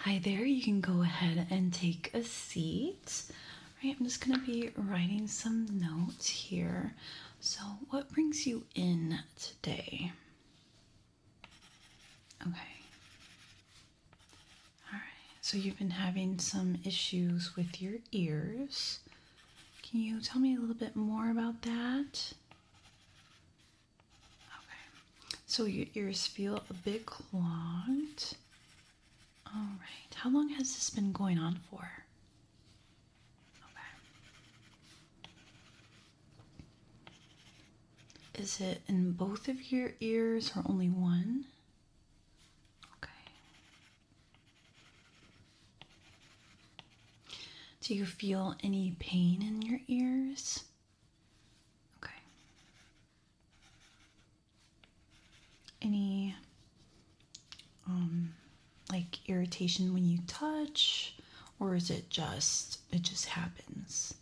Hi there, you can go ahead and take a seat. All right, I'm just gonna be writing some notes here. So what brings you in today? Okay. All right, so you've been having some issues with your ears. Can you tell me a little bit more about that? Okay, so your ears feel a bit clogged. All right, how long has this been going on for? Okay. Is it in both of your ears or only one? Okay. Do you feel any pain in your ears? Okay. Any like irritation when you touch, or is it just happens?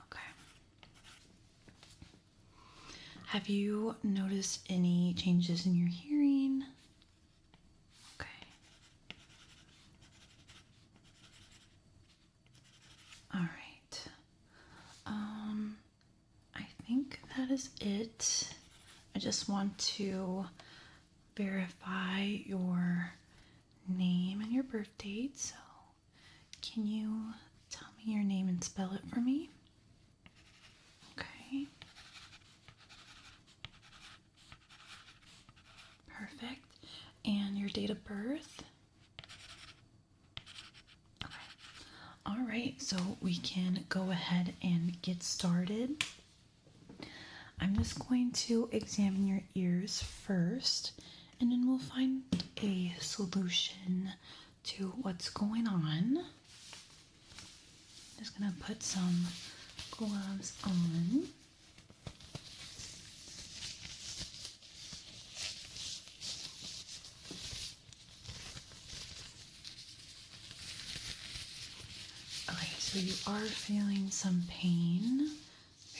Okay. Have you noticed any changes in your hearing? Okay. All right. I think that is it. I just want to verify your name and your birth date. So, can you tell me your name and spell it for me? Okay. Perfect. And your date of birth? Okay. All right, so we can go ahead and get started. I'm just going to examine your ears first, and then we'll find a solution to what's going on. Just gonna put some gloves on. Okay, so you are feeling some pain.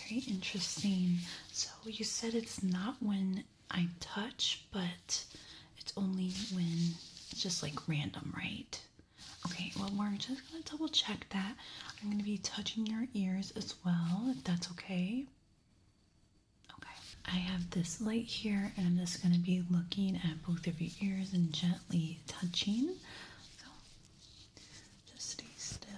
Very interesting. So you said it's not when I touch, but it's only when it's just like random, right? Okay, well, we're just gonna double check that. I'm gonna be touching your ears as well, if that's okay. Okay, I have this light here, and I'm just gonna be looking at both of your ears and gently touching. So just stay still.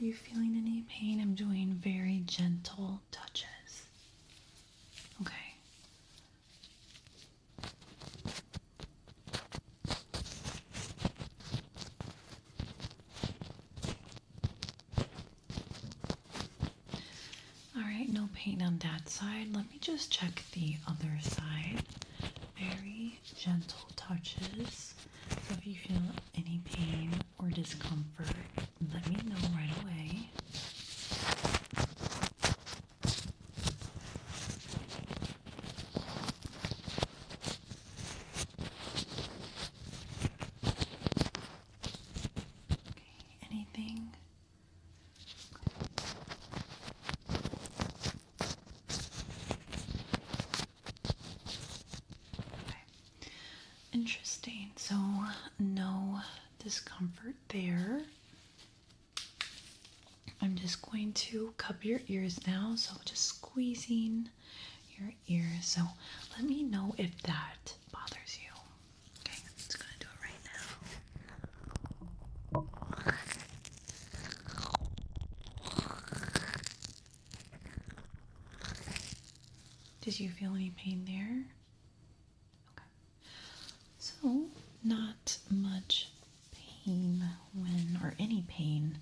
Are you feeling any pain? I'm doing very gentle touches. Okay. All right, no pain on that side. Let me just check the other side. Very gentle touches. So if you feel any pain or discomfort, let me know right away. Okay, anything? Okay. Interesting. So no discomfort there. I'm just going to cup your ears now, so just squeezing your ears. So let me know if that bothers you. Okay, I'm just gonna do it right now. Did you feel any pain there? Okay. So not much pain or any pain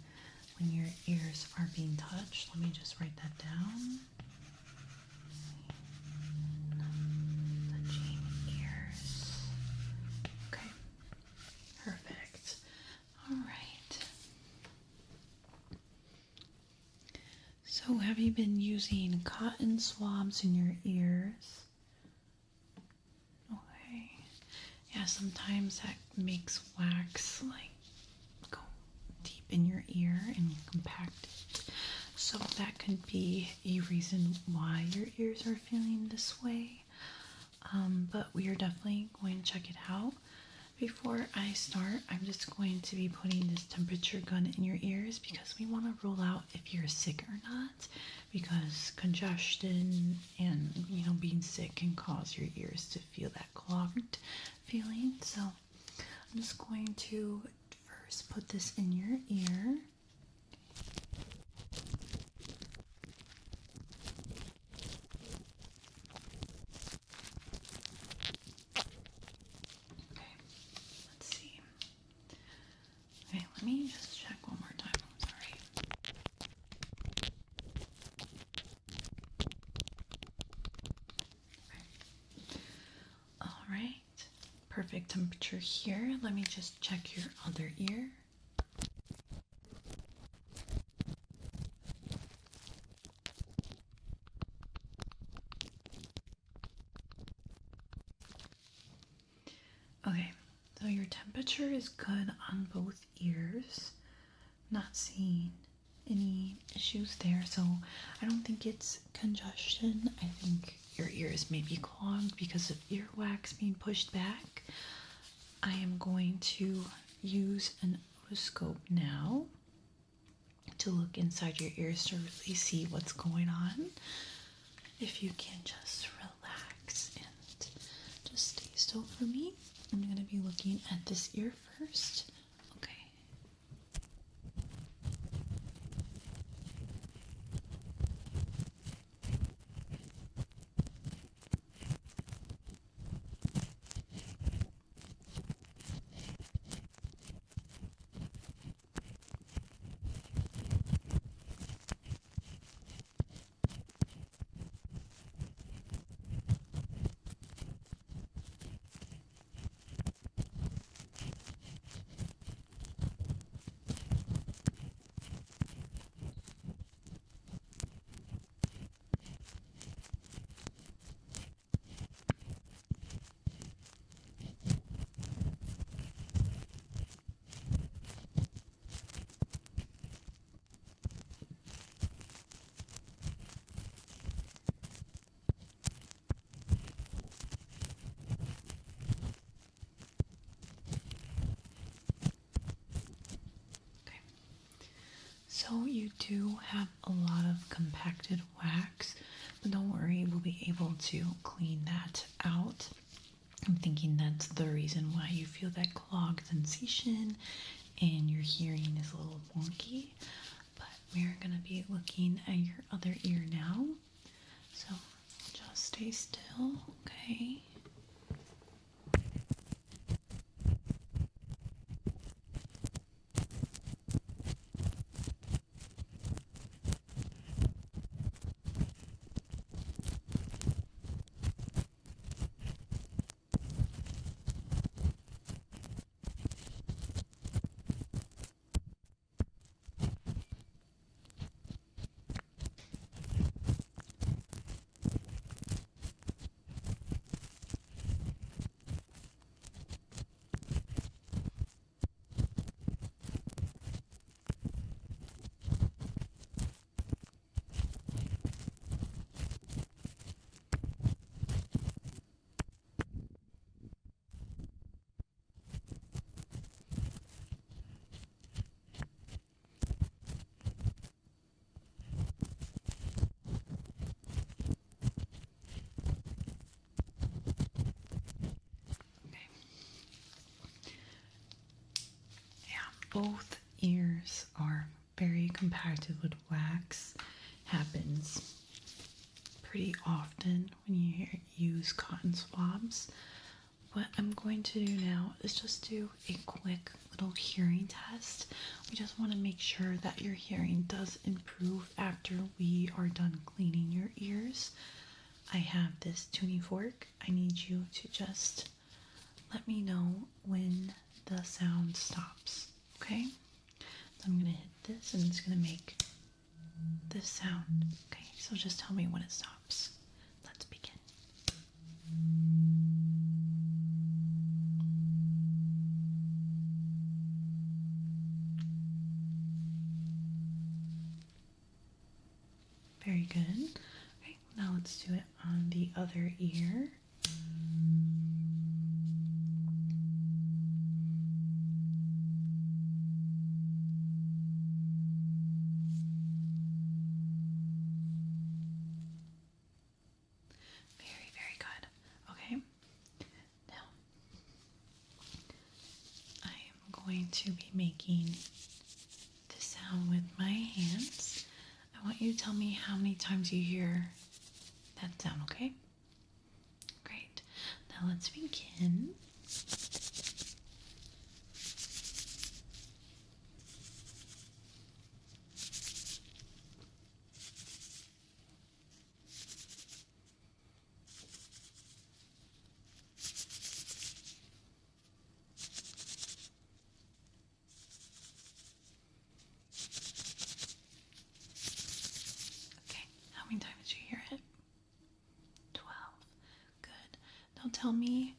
when your ears are being touched. Let me just write that down. Touching ears. Okay, perfect. All right. So have you been using cotton swabs in your ears? Okay. Yeah, sometimes that makes wax like go deep in your ear and compact it. So that could be a reason why your ears are feeling this way. But we are definitely going to check it out. Before I start, I'm just going to be putting this temperature gun in your ears because we want to rule out if you're sick or not, because congestion and being sick can cause your ears to feel that clogged feeling. So I'm just going to first put this in your ear. Okay, let me just check one more time. I'm sorry. Okay. All right. Perfect temperature here. Let me just check your other ear. Okay, so your temperature is good on both ears. Not seeing any issues there, so I don't think it's congestion. I think your ears may be clogged because of earwax being pushed back. I am going to use an otoscope now to look inside your ears to really see what's going on. If you can just relax and just stay still for me. I'm going to be looking at this ear first. Okay. So you do have a lot of compacted wax, but don't worry, we'll be able to clean that out. I'm thinking that's the reason why you feel that clogged sensation and your hearing is a little wonky. But we're going to be looking at your other ear now. So just stay still, okay? Both ears are very compacted with wax. Happens pretty often when you use cotton swabs. What I'm going to do now is just do a quick little hearing test. We just want to make sure that your hearing does improve after we are done cleaning your ears. I have this tuning fork. I need you to just let me know when the sound stops. Okay, so I'm gonna hit this and it's gonna make this sound. Okay, so just tell me when it stops. Let's begin. other ear. Very, very good. Okay. Now, I am going to be making the sound with my hands. I want you to tell me how many times you hear that sound, okay? Great. Now let's begin. Okay, how many times did you hear it? 12. Good. Now tell me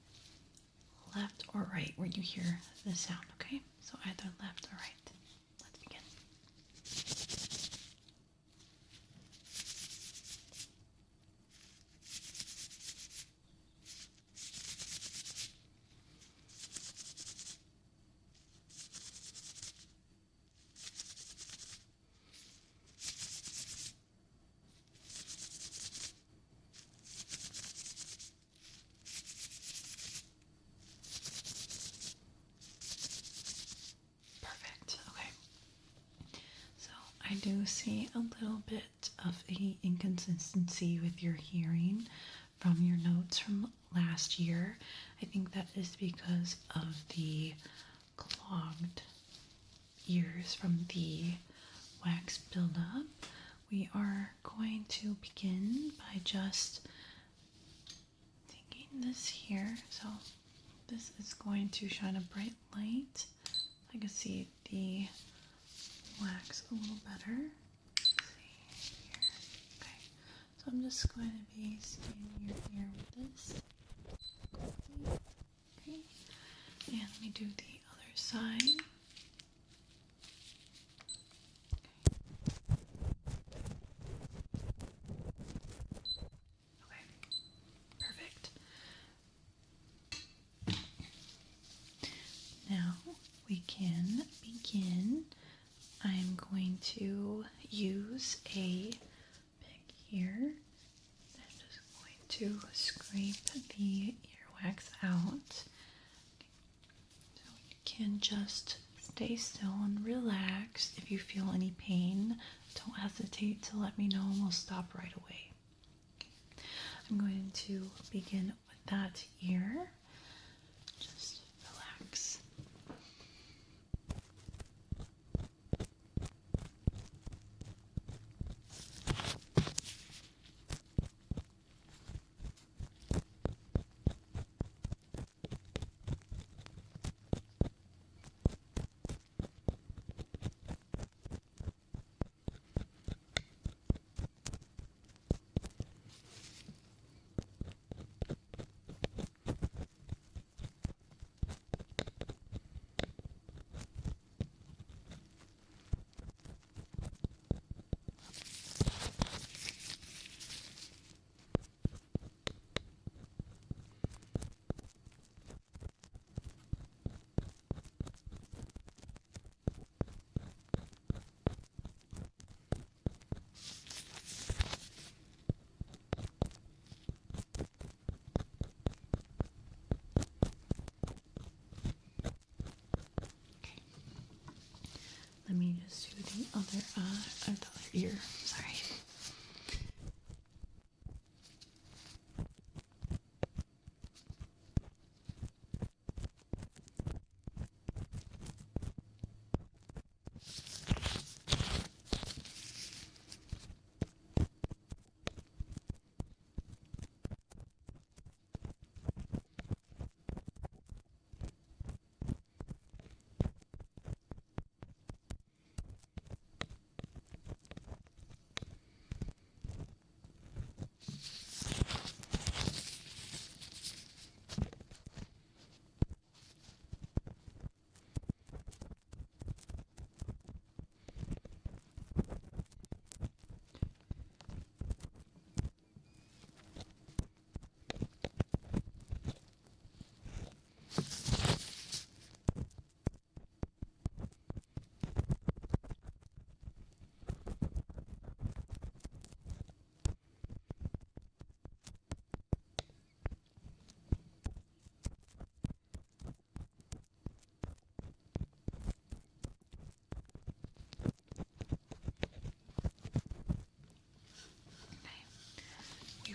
left or right where you hear the sound, okay? So either left or right. Let's begin. Perfect. Okay. So I do see a little bit of a inconsistency with your hearing from your notes from last year. I think that is because of the clogged ears from the wax buildup. We are going to begin by just taking this here. So this is going to shine a bright light. I can see the wax a little better. Let's see here. Okay, so I'm just going to be scanning your ear with this quickly. Okay, and let me do the other side. Okay, perfect. Now we can begin. I'm going to use a pick here. I'm just going to scrape the earwax out. So you can just stay still and relax. If you feel any pain, don't hesitate to let me know and we'll stop right away. I'm going to begin with that ear. Just relax. Let me just do the other ear. Sorry.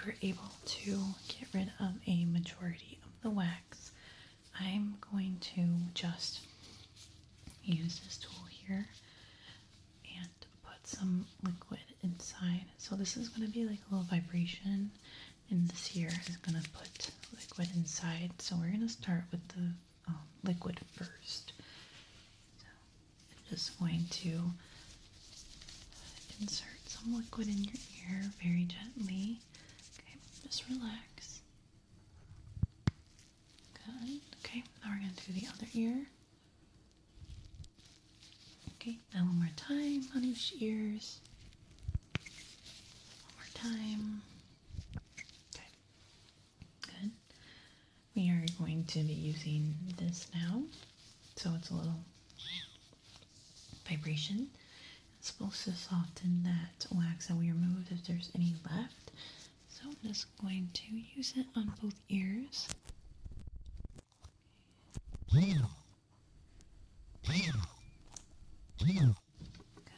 were able to get rid of a majority of the wax, I'm going to just use this tool here and put some liquid inside. So this is going to be like a little vibration, and this here is going to put liquid inside. So we're going to start with the liquid first. So I'm just going to insert some liquid in your ear very gently. Okay, just relax. Good. Okay, now we're going to do the other ear. Okay, now one more time on each ears. One more time. Okay, good. We are going to be using this now. So it's a little vibration. It's supposed to soften that wax that we removed if there's any left. So I'm just going to use it on both ears.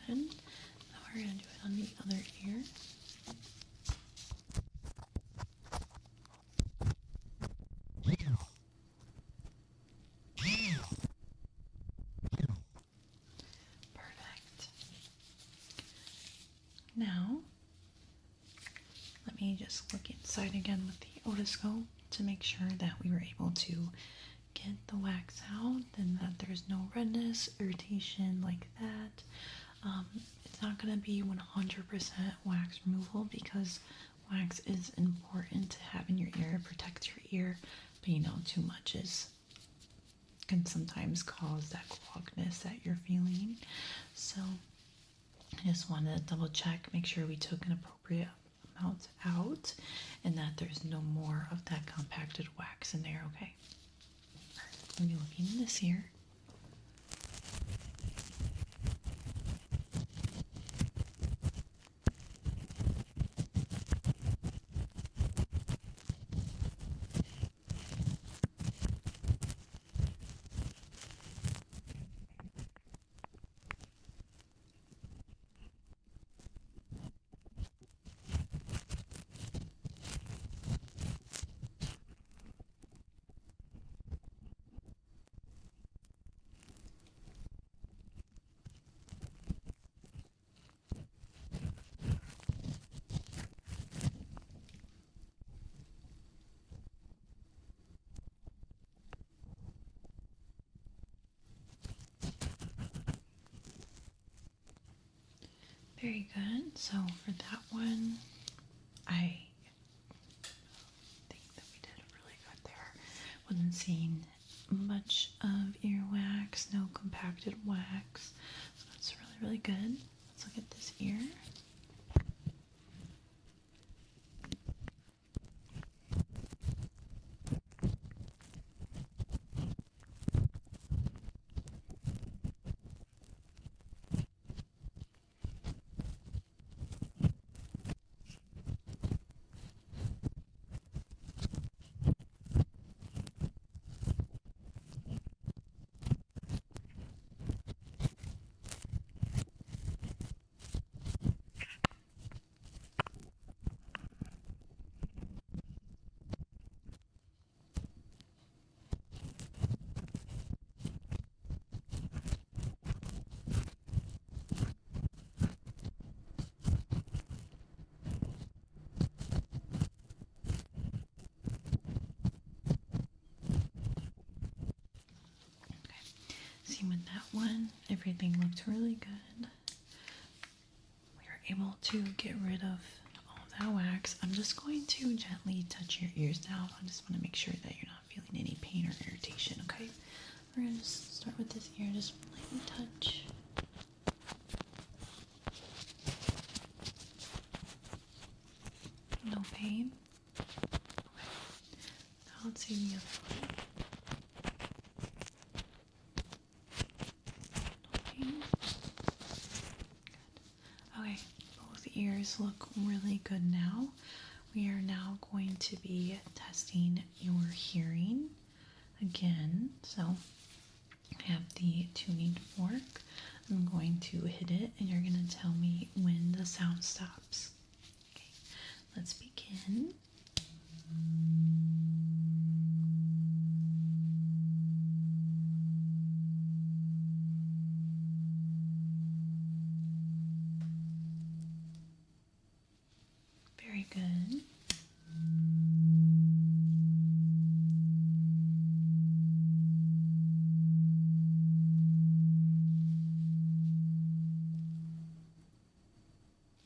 Good. Now we're going to do it on the other ear. Perfect. Now, let me just look inside again with the otoscope to make sure that we were able to get the wax out and that there's no redness, irritation like that. It's not going to be 100% wax removal because wax is important to have in your ear. It protects your ear, but you know, too much can sometimes cause that cloggedness that you're feeling. So I just wanted to double check, make sure we took an appropriate amount out and that there's no more of that compacted wax in there, okay? Let me look in this ear. Very good. So for that one, I think that we did really good there. Wasn't seeing much of earwax, no compacted wax. So that's really, really good. Let's look at this ear. See, with that one, everything looked really good. We were able to get rid of all that wax. I'm just going to gently touch your ears now. I just want to make sure that you're not feeling any pain or irritation, okay? We're going to just start with this ear, just lightly touch. No pain? Okay. Now let's see the other one. Okay, both ears look really good now. We are now going to be testing your hearing again. So I have the tuning fork. I'm going to hit it and you're going to tell me when the sound stops. Okay, let's begin. in. Very good.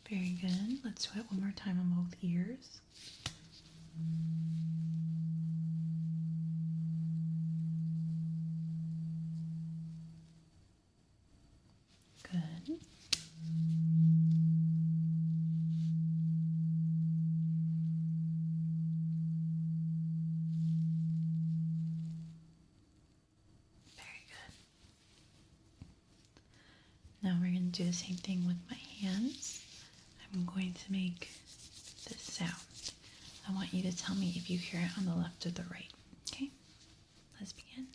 Very good. Let's do it one more time on both ears. Good. Very good. Now we're going to do the same thing with my hands. I'm going to make this sound. I want you to tell me if you hear it on the left or the right. Okay? Let's begin.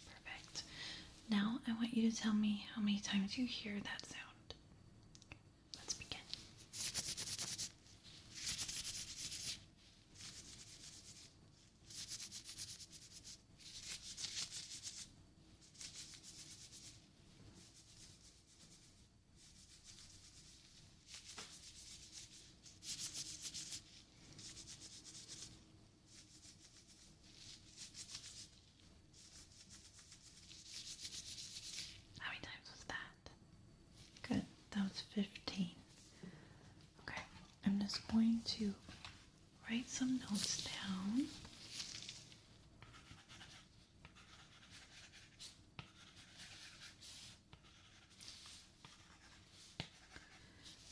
Perfect. Now I want you to tell me how many times you hear that sound. Let's begin. How many times was that? Good. That was 15. Okay. I'm just going to write some notes down.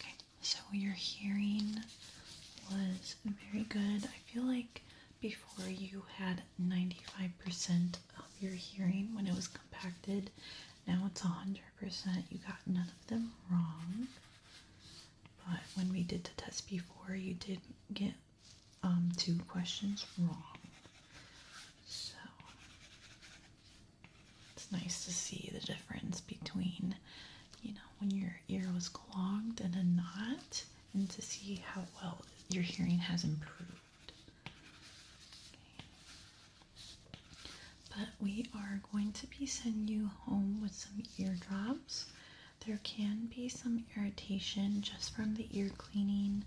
Okay. So your hearing was very good. I feel like before you had 95% of your hearing when it was compacted. Now it's 100%. You got none of them wrong. But when we did the test before, you did get 2 questions wrong. So it's nice to see the difference between, when your ear was clogged and then not, and to see how well your hearing has improved. But we are going to be sending you home with some eardrops. There can be some irritation just from the ear cleaning,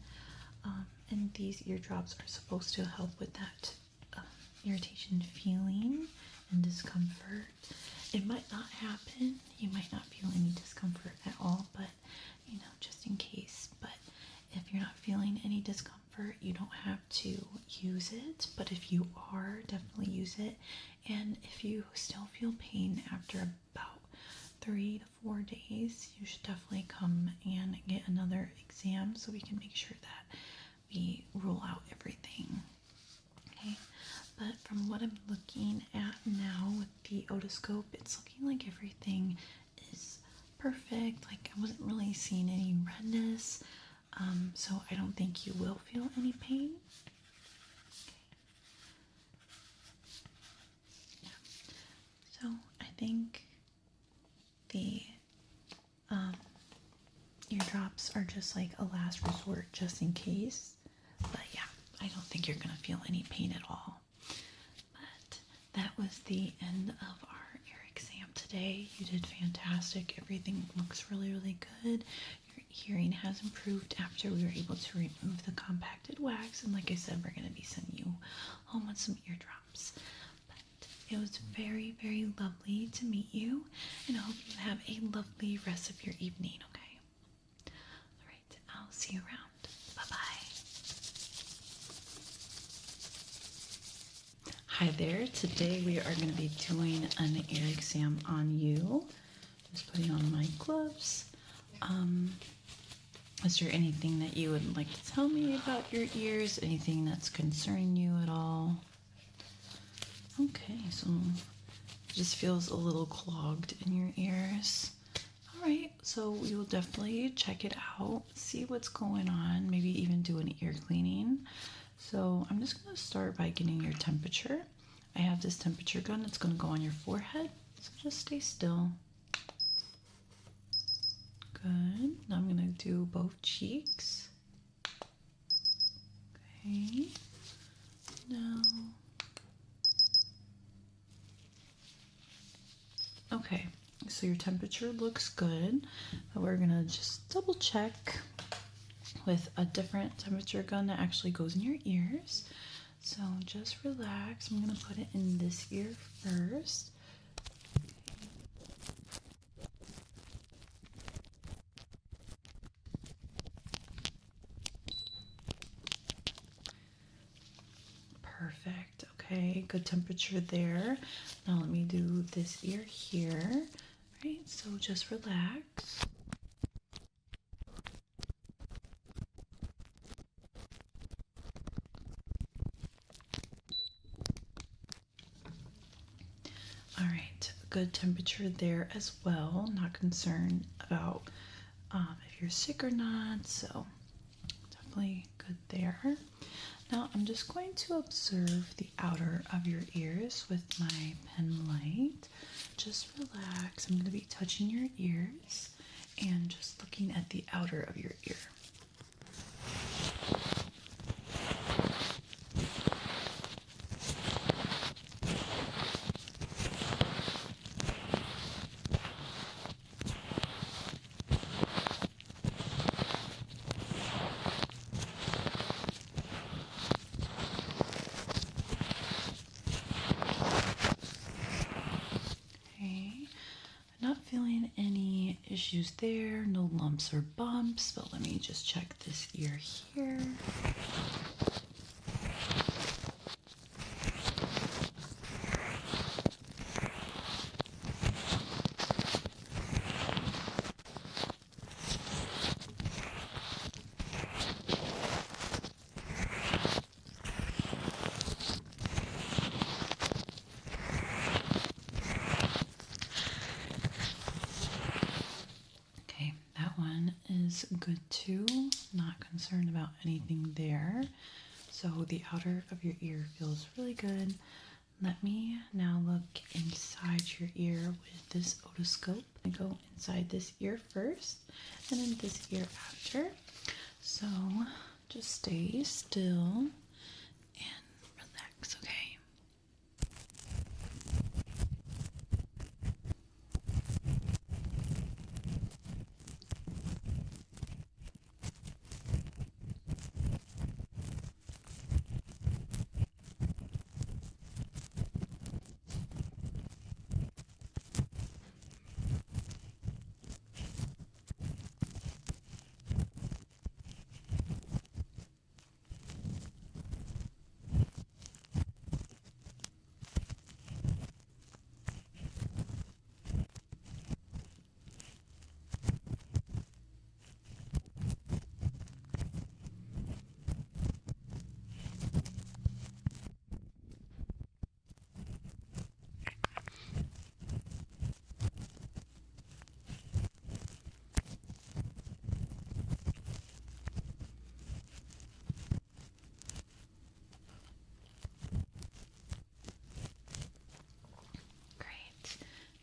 and these eardrops are supposed to help with that irritation feeling and discomfort. It might not happen. You might not feel any discomfort at all, but just in case. But if you're not feeling any discomfort, you don't have to use it. But if you are, definitely use it. And if you still feel pain after about 3 to 4 days, you should definitely come and get another exam so we can make sure that we rule out everything. Okay, but from what I'm looking at now with the otoscope, it's looking like everything is perfect. Like I wasn't really seeing any redness, so I don't think you will feel any pain. Okay. Yeah. So I think the eardrops are just like a last resort just in case. But yeah, I don't think you're going to feel any pain at all. But that was the end of our ear exam today. You did fantastic. Everything looks really, really good. Your hearing has improved after we were able to remove the compacted wax. And like I said, we're going to be sending you home with some eardrops. But it was very, very lovely to meet you. And I hope you have a lovely rest of your evening, okay? All right, I'll see you around. Bye-bye. Hi there. Today we are going to be doing an ear exam on you. Just putting on my gloves. Is there anything that you would like to tell me about your ears? Anything that's concerning you at all? Okay, so It just feels a little clogged in your ears. All right, so we will definitely check it out, see what's going on, maybe even do an ear cleaning. So I'm just going to start by getting your temperature. I have this temperature gun. It's going to go on your forehead, so just stay still. Good. Now I'm going to do both cheeks. Okay. Now. Okay, so your temperature looks good. But we're going to just double check with a different temperature gun that actually goes in your ears. So just relax. I'm going to put it in this ear first. Perfect. Okay, good temperature there. Now let me do this ear here. All right, so just relax. All right, good temperature there as well. Not concerned about if you're sick or not, so definitely good there. Now I'm just going to observe the outer of your ears with my pen light. Just relax. I'm going to be touching your ears and just looking at the outer of your ear. Not feeling any issues there, no lumps or bumps, but let me just check this ear here. Okay, that one is good too. Not concerned about anything there. So the outer of your ear feels really good. Let me now look inside your ear with this otoscope. I go inside this ear first and then this ear after. So just stay still and relax, okay?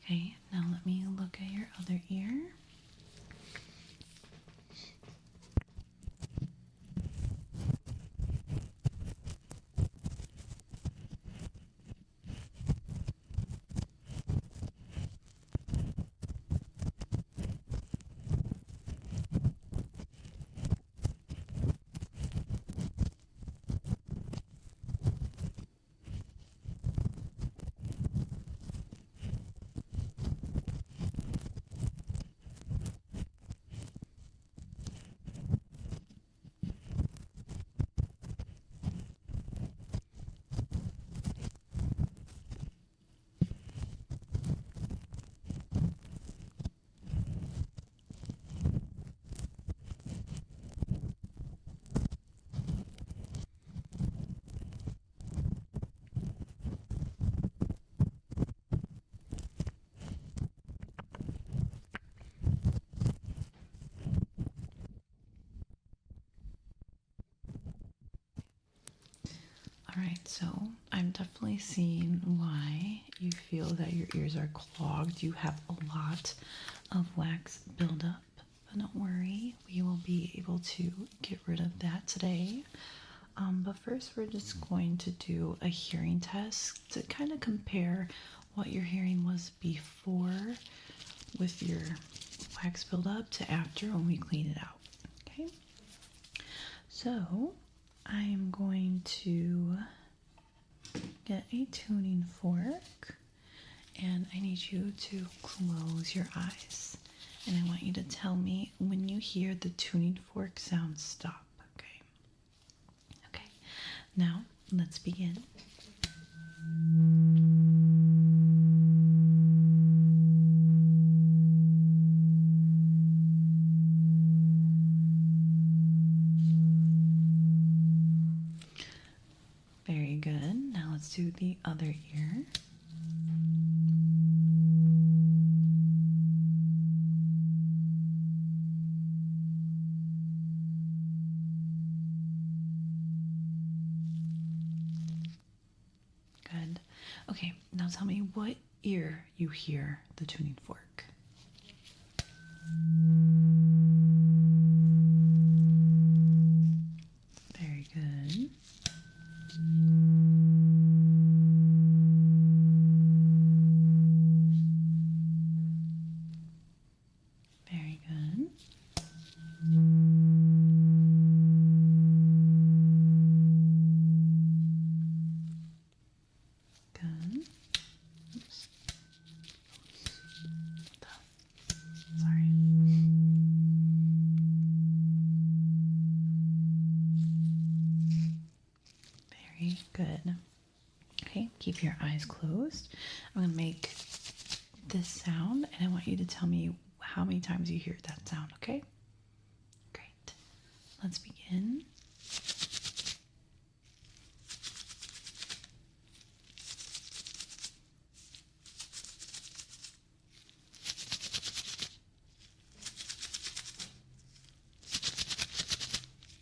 Okay, now let me look at your other ear. Alright, so I'm definitely seeing why you feel that your ears are clogged. You have a lot of wax buildup, but don't worry, we will be able to get rid of that today. But first, we're just going to do a hearing test to kind of compare what your hearing was before with your wax buildup to after when we clean it out. Okay, so I am going to get a tuning fork, and I need you to close your eyes, and I want you to tell me when you hear the tuning fork sound stop. Okay, now let's begin. Very good. Now let's do the other ear. Good. Okay, now tell me what ear you hear the tuning fork. Very good. Very good. Good. Oops. Sorry. Very good. Okay, keep your eyes closed. I'm going to make this sound, and I want you to tell me how many times you hear that sound, okay? Great. Let's begin.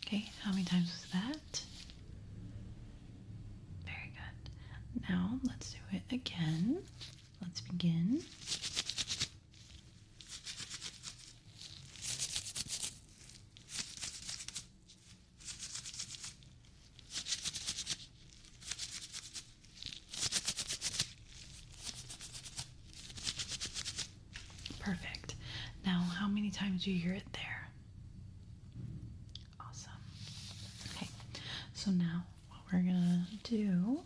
Okay, how many times was that? Very good. Now let's do it again. Let's begin. Perfect. Now, how many times do you hear it there? Awesome. Okay, so now what we're gonna do,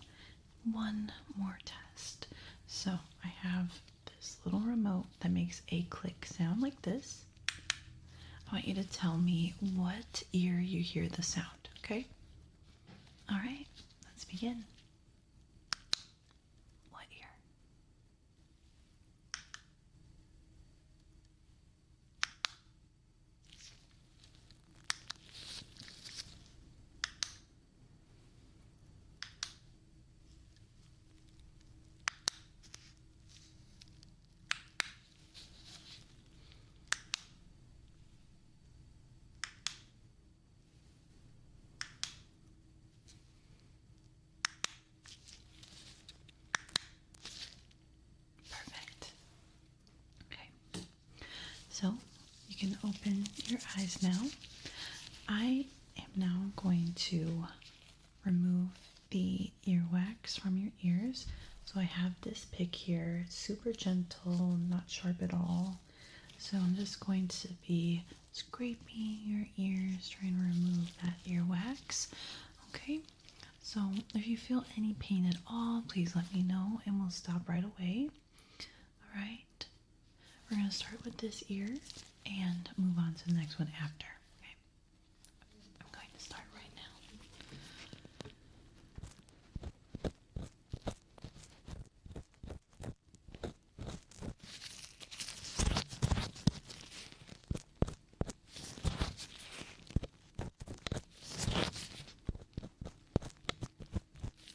one more test. So I have this little remote that makes a click sound like this. I want you to tell me what ear you hear the sound, okay? All right, let's begin. What ear? Perfect. Okay. So you can open your eyes now. I am now going to remove the earwax from your ears. So I have this pick here, it's super gentle, not sharp at all. So I'm just going to be scraping your ears, trying to remove that earwax. Okay, so if you feel any pain at all, please let me know and we'll stop right away. All right, we're gonna start with this ear and move on to the next one after. Okay, I'm going to start right now.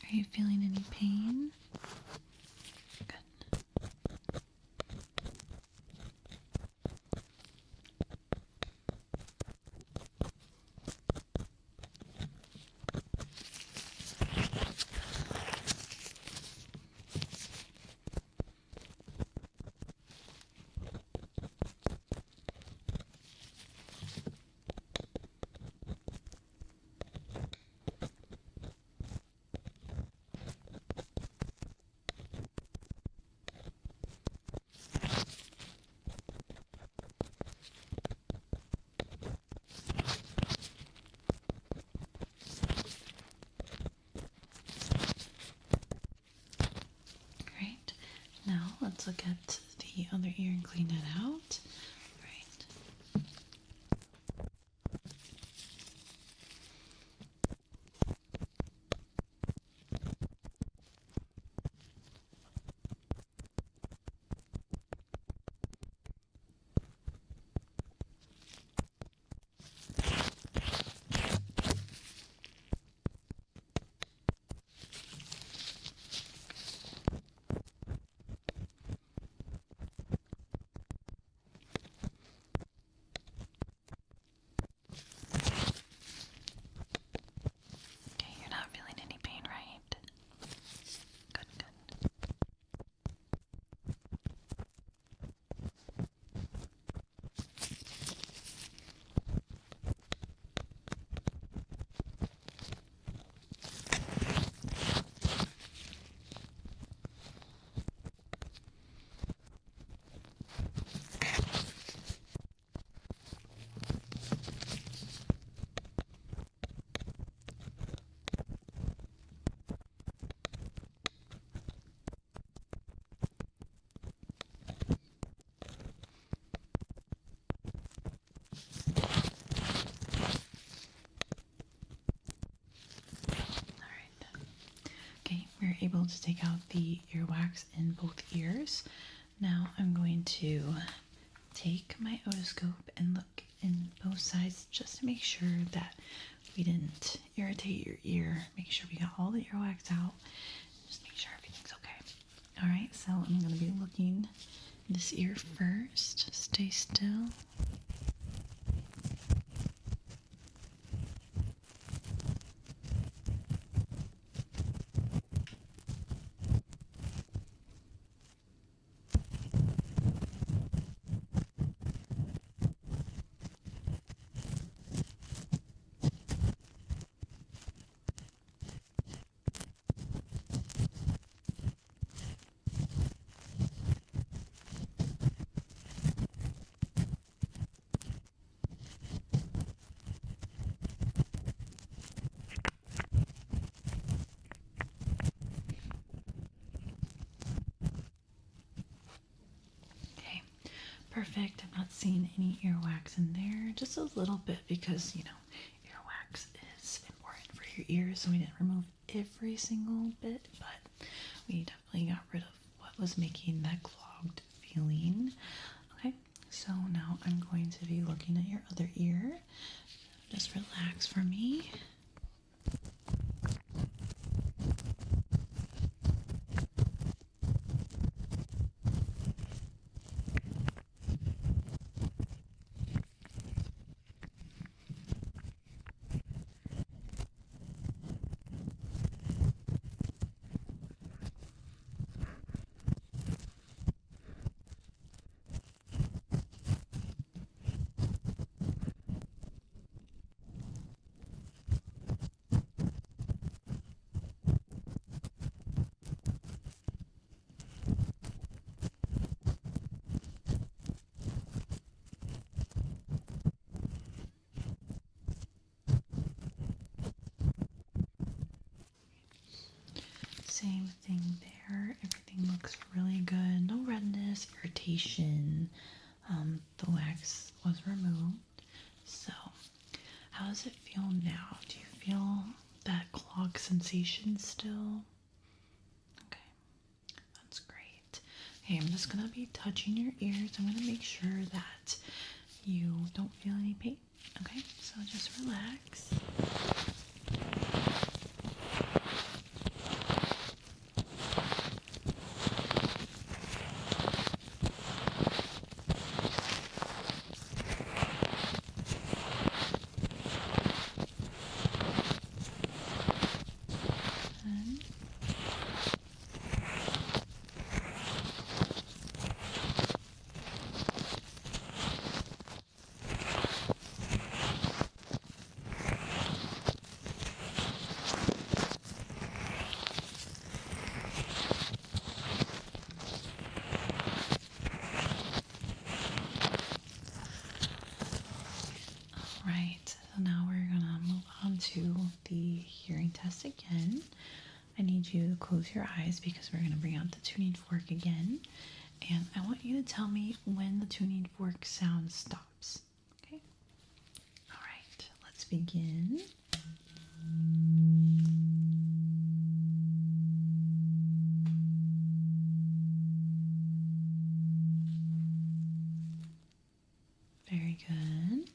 Are you feeling any pain? Good. let's look at the other ear and clean it out. Right. Okay, you're not feeling any pain, right? Good, good. Okay, we're able to take out the earwax in both ears. Now I'm going to take my otoscope and look in both sides just to make sure that we didn't irritate your ear. Make sure we got all the earwax out. Just make sure everything's okay. Alright, so I'm going to be looking this ear first. Stay still. Okay, perfect. I'm not seeing any earwax in there. Just a little bit because, earwax is important for your ears, so we didn't remove every single bit, but we definitely got rid of what was making that clogged feeling. Okay, so now I'm going to be looking at your other ear. Just relax for me. Same thing there. Everything looks really good. No redness, irritation. The wax was removed. So, how does it feel now? Do you feel that clog sensation still? Okay, that's great. Okay, I'm just gonna be touching your ears. I'm gonna make sure that you don't feel any pain. Okay, so just relax. Right, so now we're gonna move on to the hearing test again. I need you to close your eyes because we're gonna bring out the tuning fork again. And I want you to tell me when the tuning fork sound stops. Okay? All right, let's begin. Very good.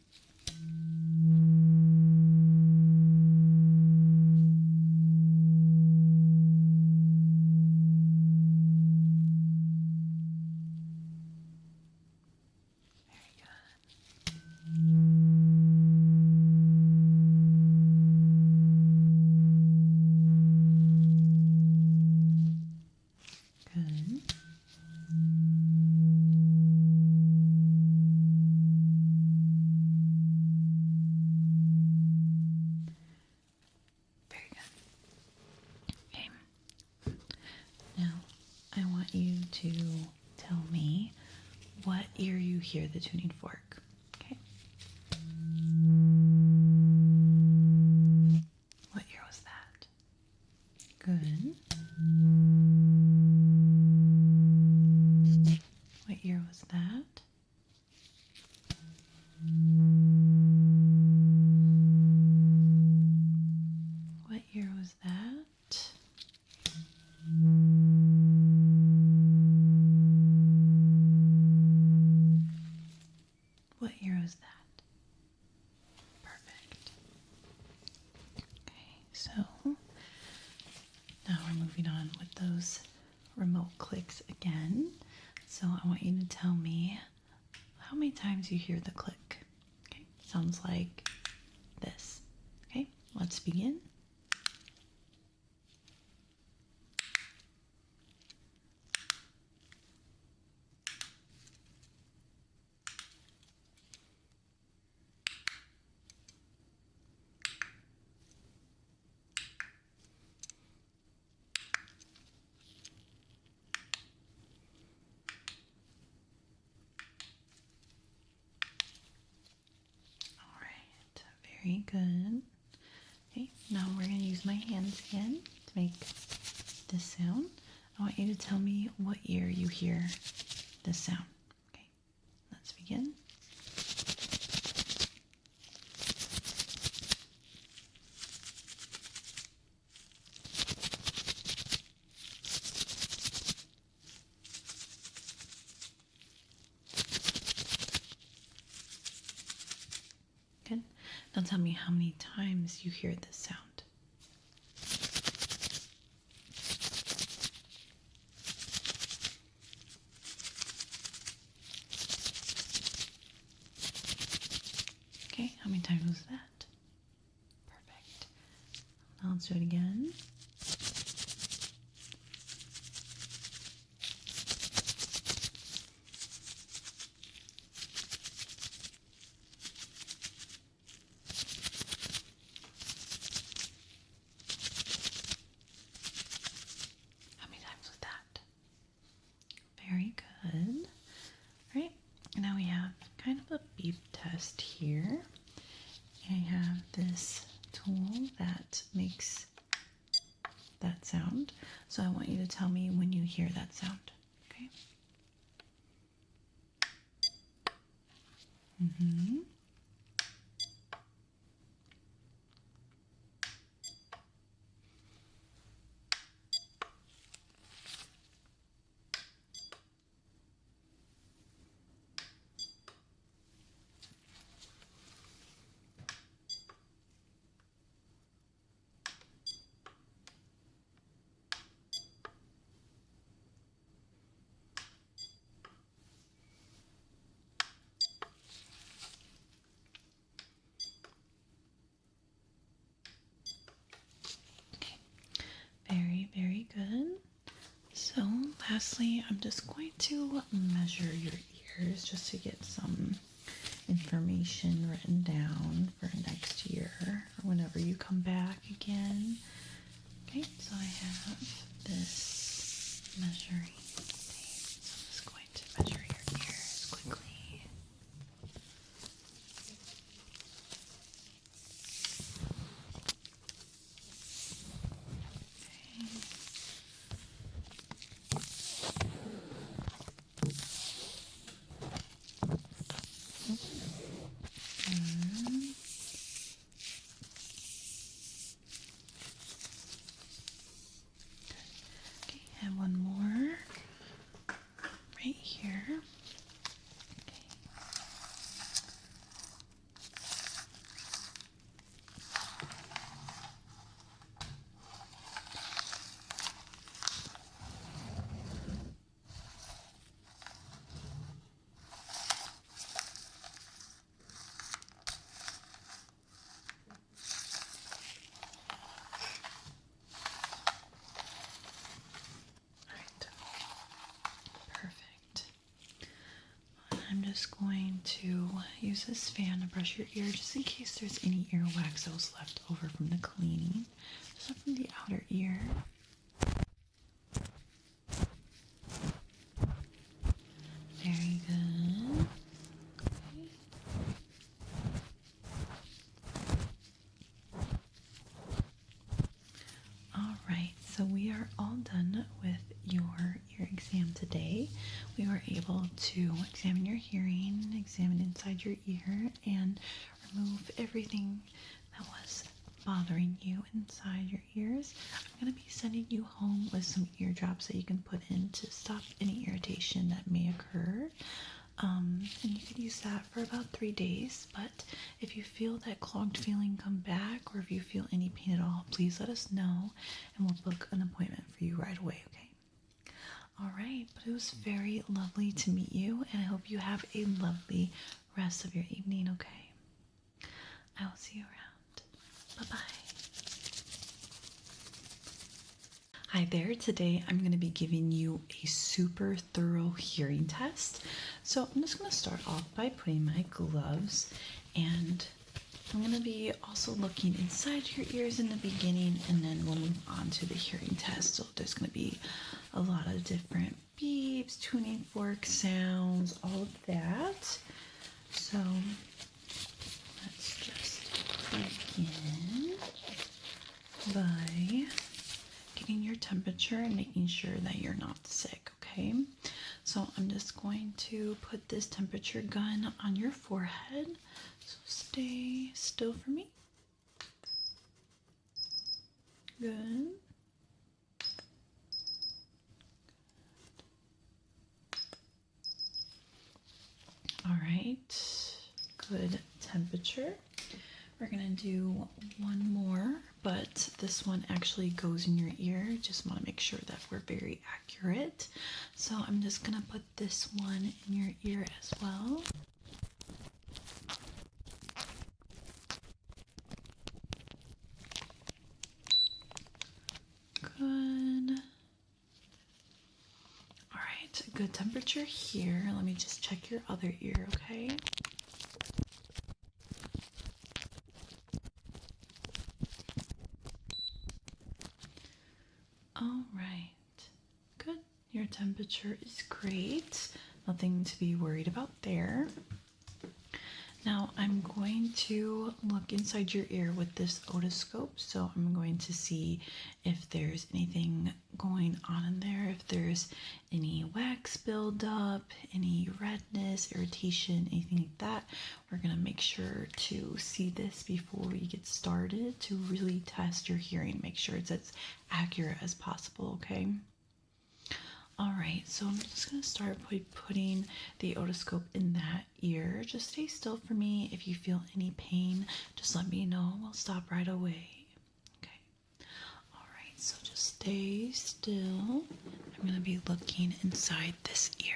Very good. Good. Very good. Okay. Now, I want you to tell me what ear you hear the tuning fork. Okay. What ear was that? Good. What ear was that? What ear was that? What ear was that? Perfect. Okay, so now we're moving on with those remote clicks again. So I want you to tell me how many times you hear the click. Okay, sounds like this. Okay, let's begin. All right, very good. Okay, now we're going to use my hands again to make this sound. I want you to tell me what ear you hear this sound. Okay, let's begin. Good. Now tell me how many times you hear this sound. Okay, how many times was that? Perfect. Now let's do it again. How many times was that? Very good. All right, now we have kind of a beep test here. I have this tool that makes that sound. So I want you to tell me when you hear that sound. Okay? Mm-hmm. Very, very good. So lastly, I'm just going to measure your ears just to get some information written down for next year or whenever you come back again. Okay, so I have this measuring tape. So I'm just going to measure your ears quickly. Okay. Perfect. I'm just going to use this fan to brush your ear just in case there's any earwax that was left over from the cleaning. Just from the outer ear. Very good. Okay. All right, so we are all done with your ear exam today. We were able to examine your hearing, examine inside your ear, and remove everything that was bothering you inside your ears. I'm going to be sending you home with some ear drops that you can put in to stop any irritation that may occur. And you could use that for about 3 days, but if you feel that clogged feeling come back or if you feel any pain at all, please let us know and we'll book an appointment for you right away, okay? All right, but it was very lovely to meet you and I hope you have a lovely rest of your evening, okay? I will see you around. Bye-bye. Hi there, today I'm going to be giving you a super thorough hearing test. So I'm just going to start off by putting my gloves and I'm going to be also looking inside your ears in the beginning and then we'll move on to the hearing test. So there's going to be a lot of different beeps, tuning fork sounds, all of that. So let's just begin by getting your temperature and making sure that you're not sick, okay? So I'm just going to put this temperature gun on your forehead. So stay still for me. Good. All right, good temperature. We're gonna do one more, but this one actually goes in your ear. Just wanna make sure that we're very accurate. So I'm just gonna put this one in your ear as well. Good. All right, good temperature here. Let me just check your other ear, okay? All right, good. Your temperature is great. Nothing to be worried about there. Now I'm going to look inside your ear with this otoscope. So I'm going to see if there's anything going on in there, if there's any wax buildup, any redness, irritation, anything like that. We're gonna make sure to see this before we get started to really test your hearing, make sure it's as accurate as possible, okay? All right, so I'm just gonna start by putting the otoscope in that ear. Just stay still for me. If you feel any pain, just let me know. We'll stop right away. Okay. All right, so just stay still. I'm gonna be looking inside this ear.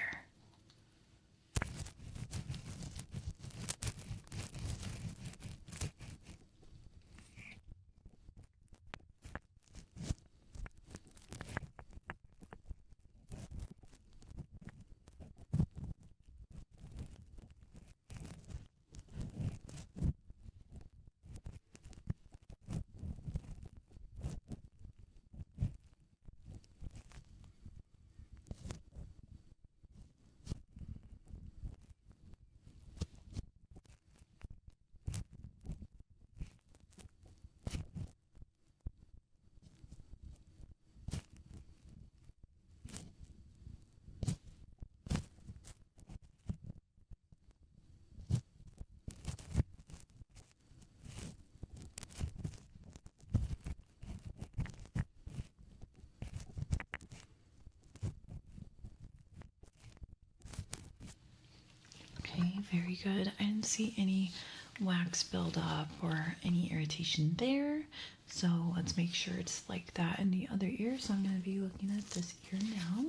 Very good. I didn't see any wax buildup or any irritation there. So let's make sure it's like that in the other ear. So I'm going to be looking at this ear now.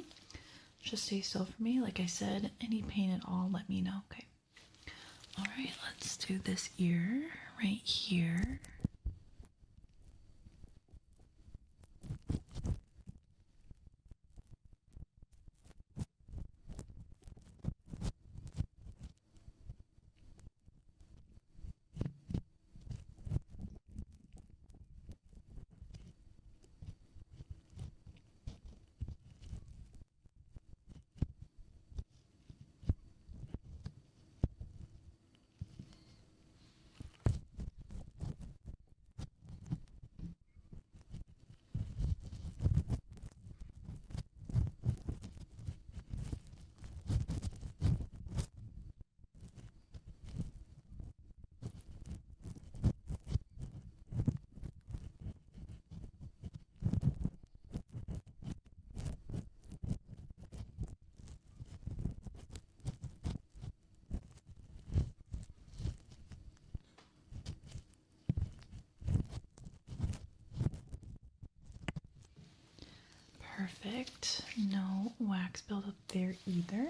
Just stay still for me. Like I said, any pain at all, let me know. Okay. All right, let's do this ear right here. Perfect. No wax buildup there either.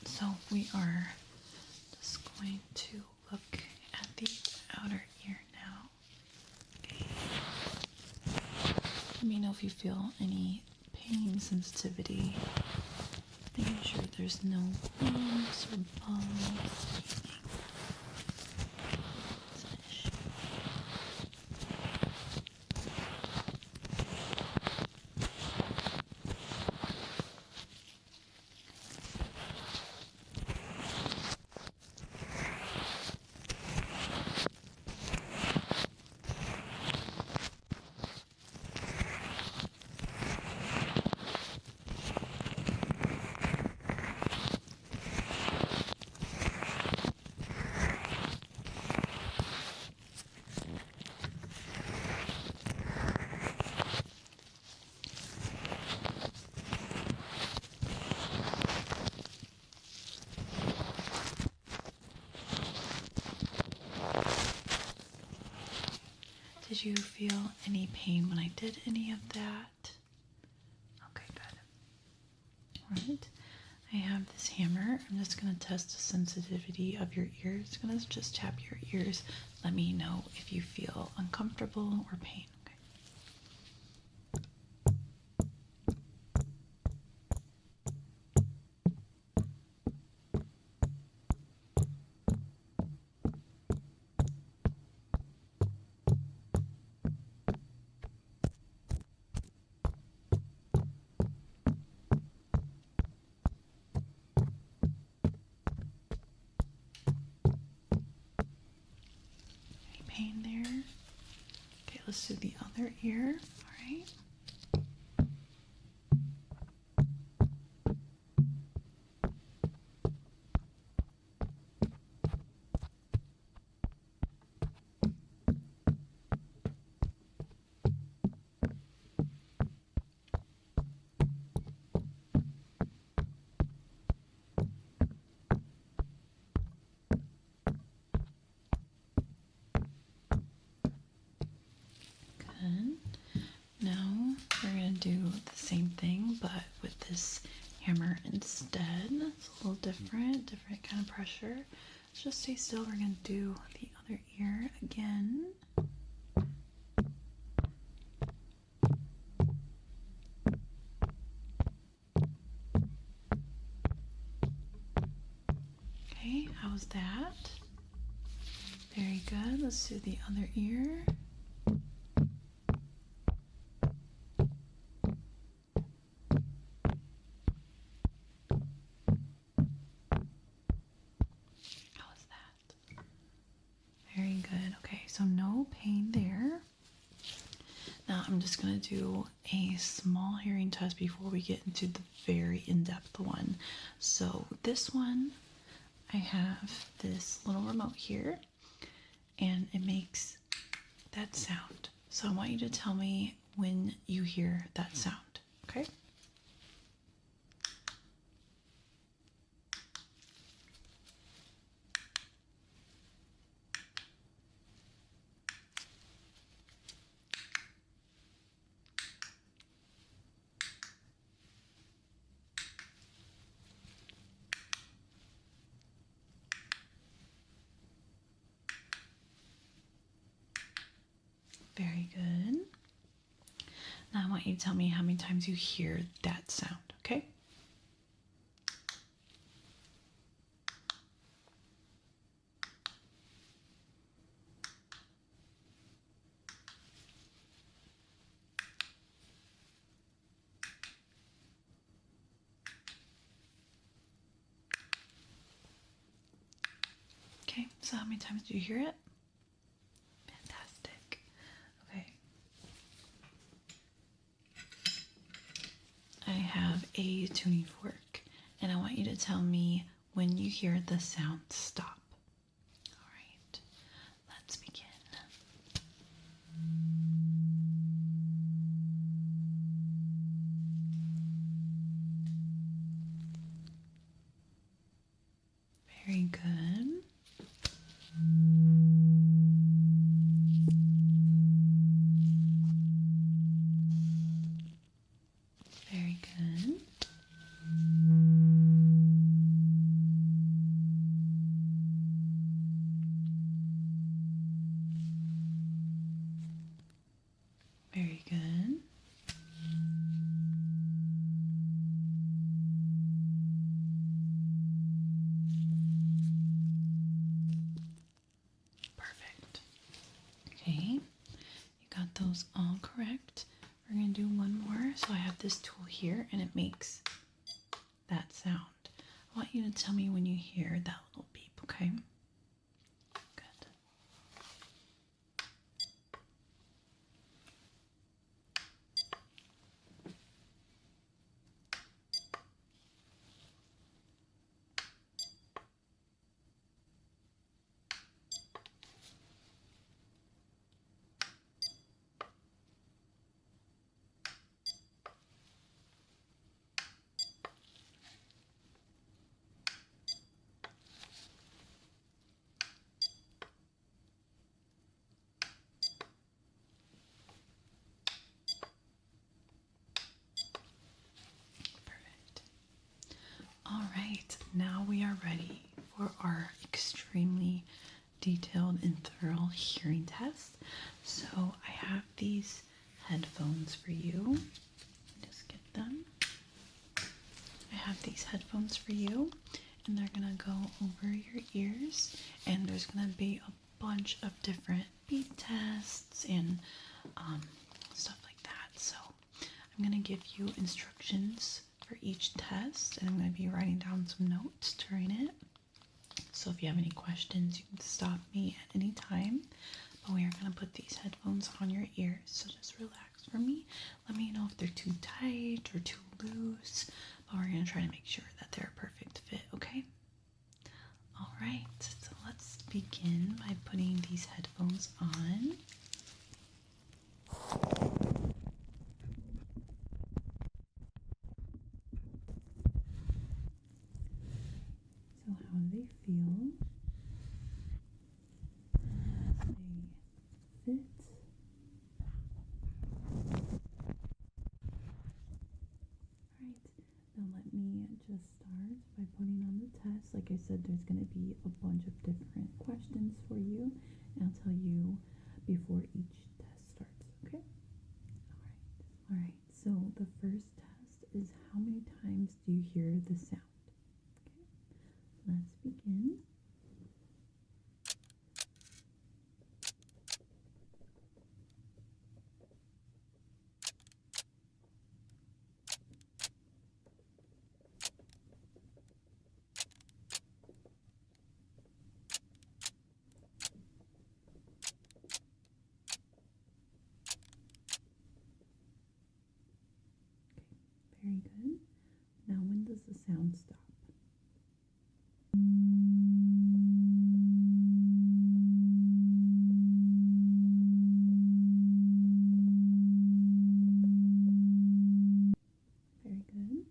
So we are just going to look at the outer ear now. Okay. Let me know if you feel any pain sensitivity. Making sure there's no lumps or bumps. Did you feel any pain when I did any of that? Okay, good. All right. I have this hammer. I'm just going to test the sensitivity of your ears. I'm going to just tap your ears. Let me know if you feel uncomfortable or pain. Pain there. Okay, let's do the other ear. All right. Good. Now we're going to do the same thing, but with this hammer instead. It's a little different kind of pressure. Just stay still. We're going to do the other ear again. Okay, how's that? Very good. Let's do the other ear. Very good. Okay, so no pain there. Now I'm just going to do a small hearing test before we get into the very in-depth one. So this one, I have this little remote here, and it makes that sound. So I want you to tell me when you hear that sound, okay? Now I want you to tell me how many times you hear that sound, okay? Okay, so how many times do you hear it? Fantastic. Okay. I have a tuning fork, and I want you to tell me when you hear the sound stop. All right, let's begin. Very good. Very good. Very good. Perfect. Okay, you got those all correct. We're going to do one more. So I have this tool here and it makes that sound. I want you to tell me when you hear that little beep, okay? Good. Perfect. All right, now we are ready for our extremely detailed and thorough hearing test. So I have these headphones for you. Just get them. I have these headphones for you, and they're gonna go over your ears, and there's gonna be a bunch of different beat tests and stuff like that. So I'm gonna give you instructions for each test, and I'm gonna be writing down some notes during it. So if you have any questions, you can stop me at any time. But we are gonna put these headphones on your ears, so just relax for me. Let me know if they're too tight or too loose, but we're gonna try to make sure that they're a perfect fit, okay? All right, so let's begin by putting these headphones on. So how do they feel? They fit? Alright, now let me just start by putting on the test. Like I said, there's going to be a bunch of different questions for you, and I'll tell you before each test starts, okay? Alright, so the first test is how many times do you hear the sound? Okay, let's begin. Very good. Now when does the sound stop? Very good.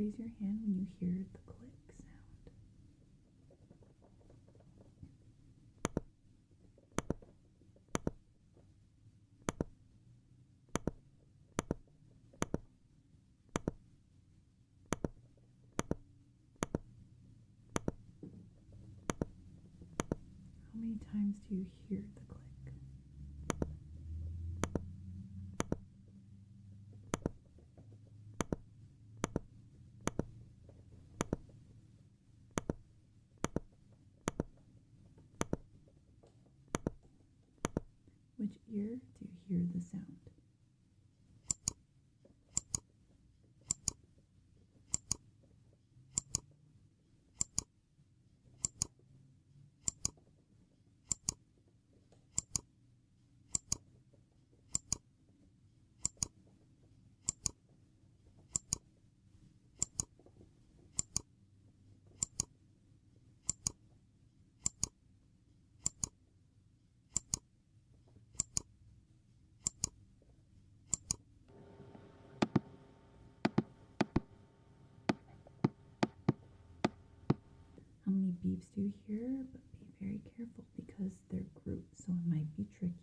raise your hand when you hear the click sound. How many times do you hear the click? Which ear do you hear the sound? How many beeps do you hear? But be very careful because they're groups, so it might be tricky.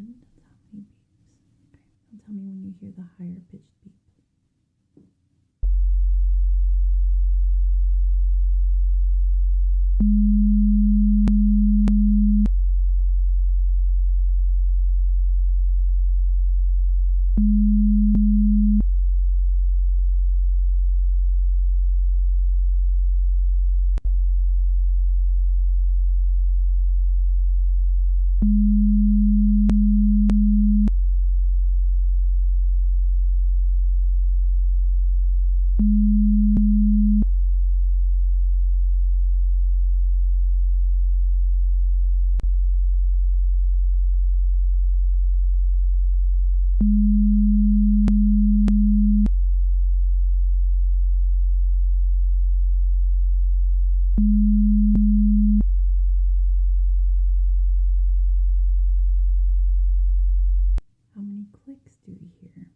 Good. That's how many beeps. Okay. Now tell me when you hear the higher pitched beep. How many clicks do you hear?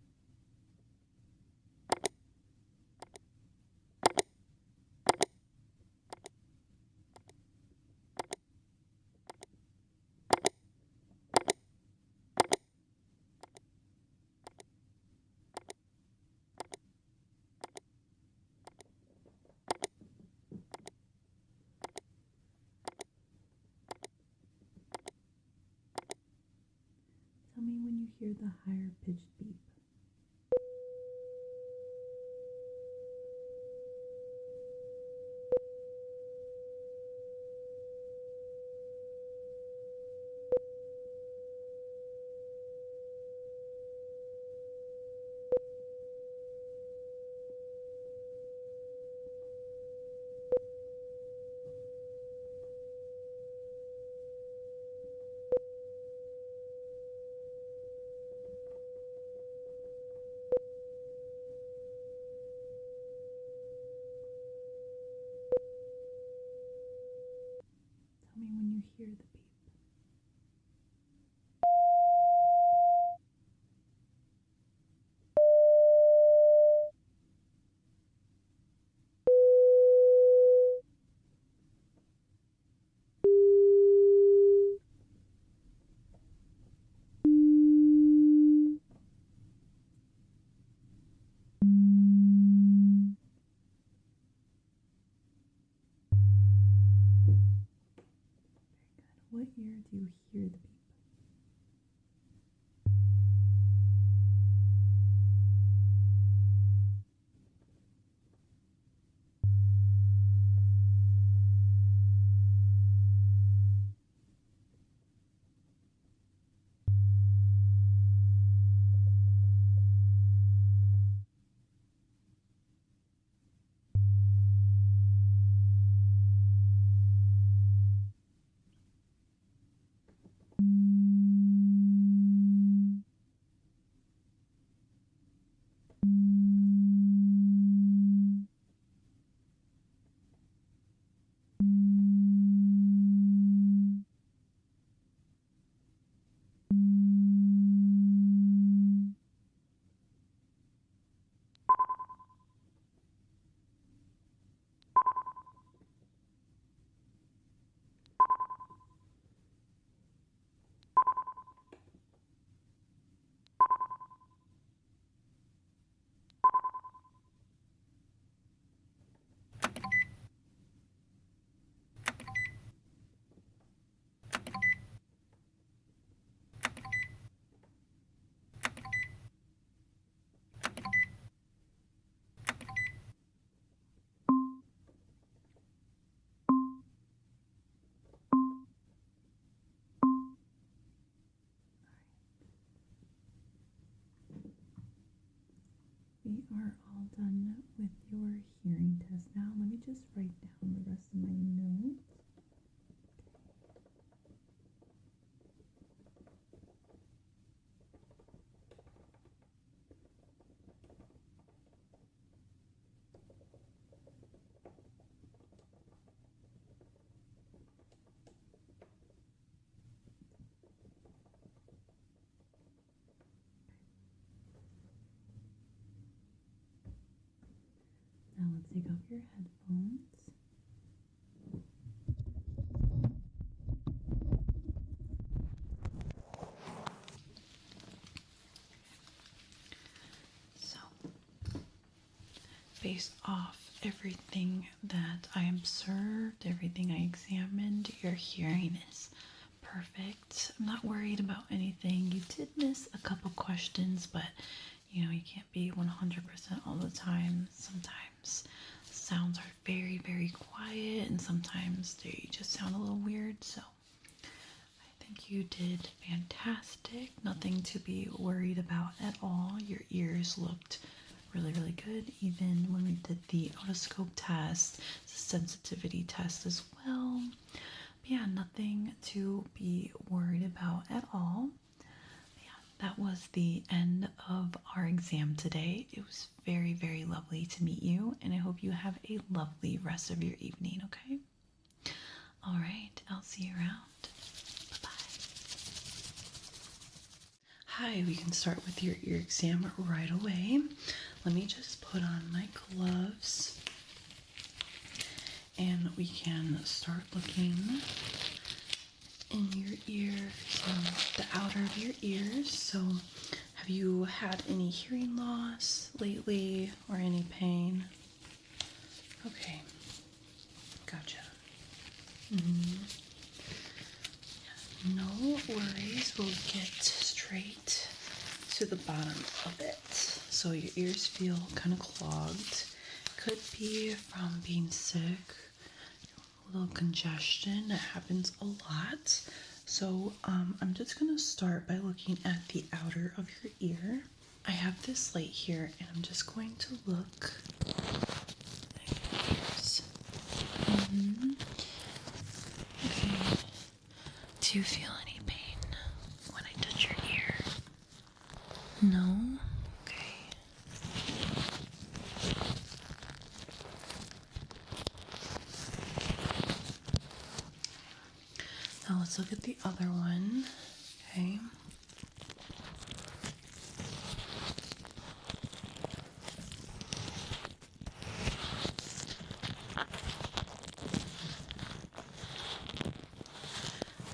Tell me when you hear the higher pitched beep. Tell me when you hear the beep. ear do you hear the beep? We are all done with your hearing test now. Let me just write down the rest of my notes. Now let's take off your headphones. So, based off everything that I observed, everything I examined, your hearing is perfect. I'm not worried about anything. You did miss a couple questions, but you know, you can't be 100% all the time. Sometimes sounds are very, very quiet, and sometimes they just sound a little weird. So I think you did fantastic. Nothing to be worried about at all. Your ears looked really, really good. Even when we did the otoscope test, the sensitivity test as well. But yeah, nothing to be worried about at all. That was the end of our exam today. It was very, very lovely to meet you, and I hope you have a lovely rest of your evening, okay? All right, I'll see you around. Bye-bye. Hi, we can start with your ear exam right away. Let me just put on my gloves, and we can start looking in your ears, the outer of your ears. So have you had any hearing loss lately or any pain? Okay, gotcha. No worries, we'll get straight to the bottom of it. So your ears feel kind of clogged. Could be from being sick, a little congestion. That happens a lot. So I'm just gonna start by looking at the outer of your ear. I have this light here, and I'm just going to look at your ears. Okay. Do you feel any pain when I touch your ear? No? Okay. Now let's look at the other one. Okay.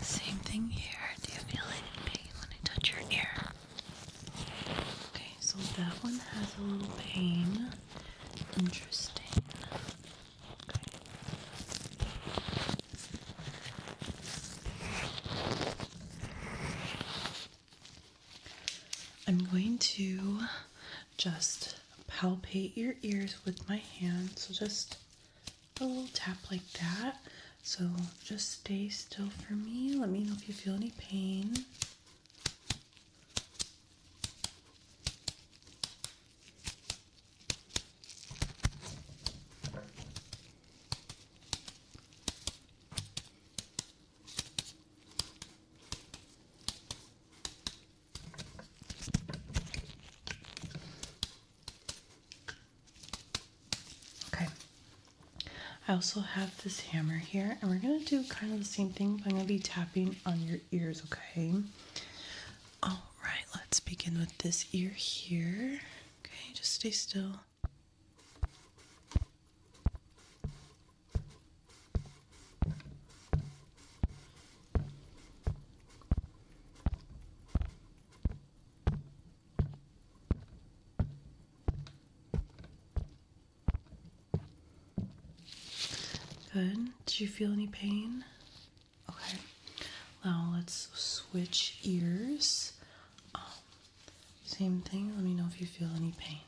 Same thing here. Do you feel any pain when I touch your ear? Okay, so that one has a little pain. Interesting. Okay. to just palpate your ears with my hand. So just a little tap like that. So just stay still for me. Let me know if you feel any pain. Okay. I also have this hammer here, and we're going to do kind of the same thing, but I'm going to be tapping on your ears, okay? All right, let's begin with this ear here. Okay, just stay still. Good. Did you feel any pain? Okay. Now let's switch ears. Same thing. Let me know if you feel any pain.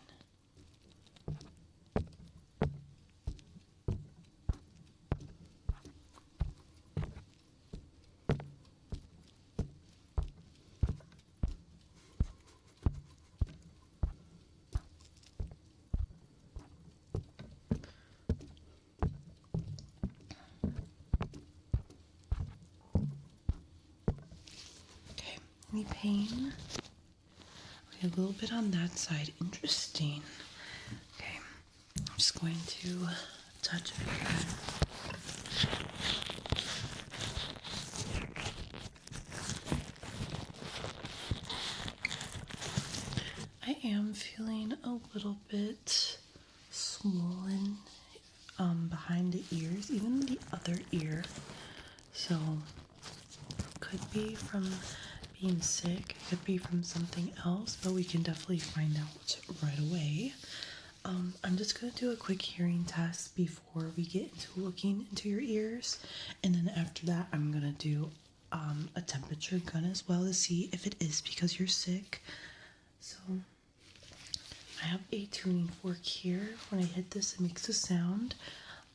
Okay. Any pain? Okay, a little bit on that side. Interesting. Okay. I'm just going to touch it again. I am feeling a little bit swollen behind the ears, even the other ear. So, could be from being sick, could be from something else, but we can definitely find out right away. I'm just going to do a quick hearing test before we get into looking into your ears, and then after that I'm going to do a temperature gun as well to see if it is because you're sick. So I have a tuning fork here. When I hit this, it makes a sound.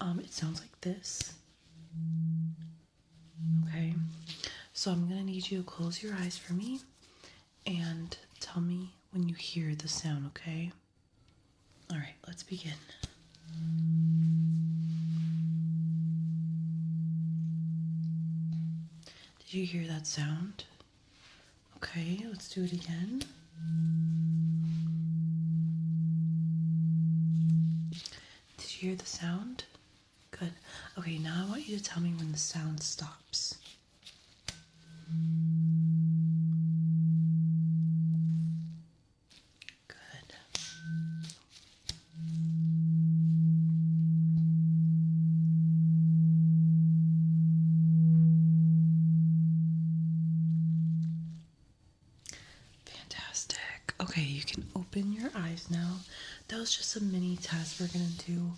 It sounds like this. Okay, so I'm going to need you to close your eyes for me and tell me when you hear the sound, okay? All right, let's begin. Did you hear that sound? Okay, let's do it again. Did you hear the sound? Good. Okay, now I want you to tell me when the sound stops. Good. Fantastic. Okay, you can open your eyes now. That was just a mini test. We're going to do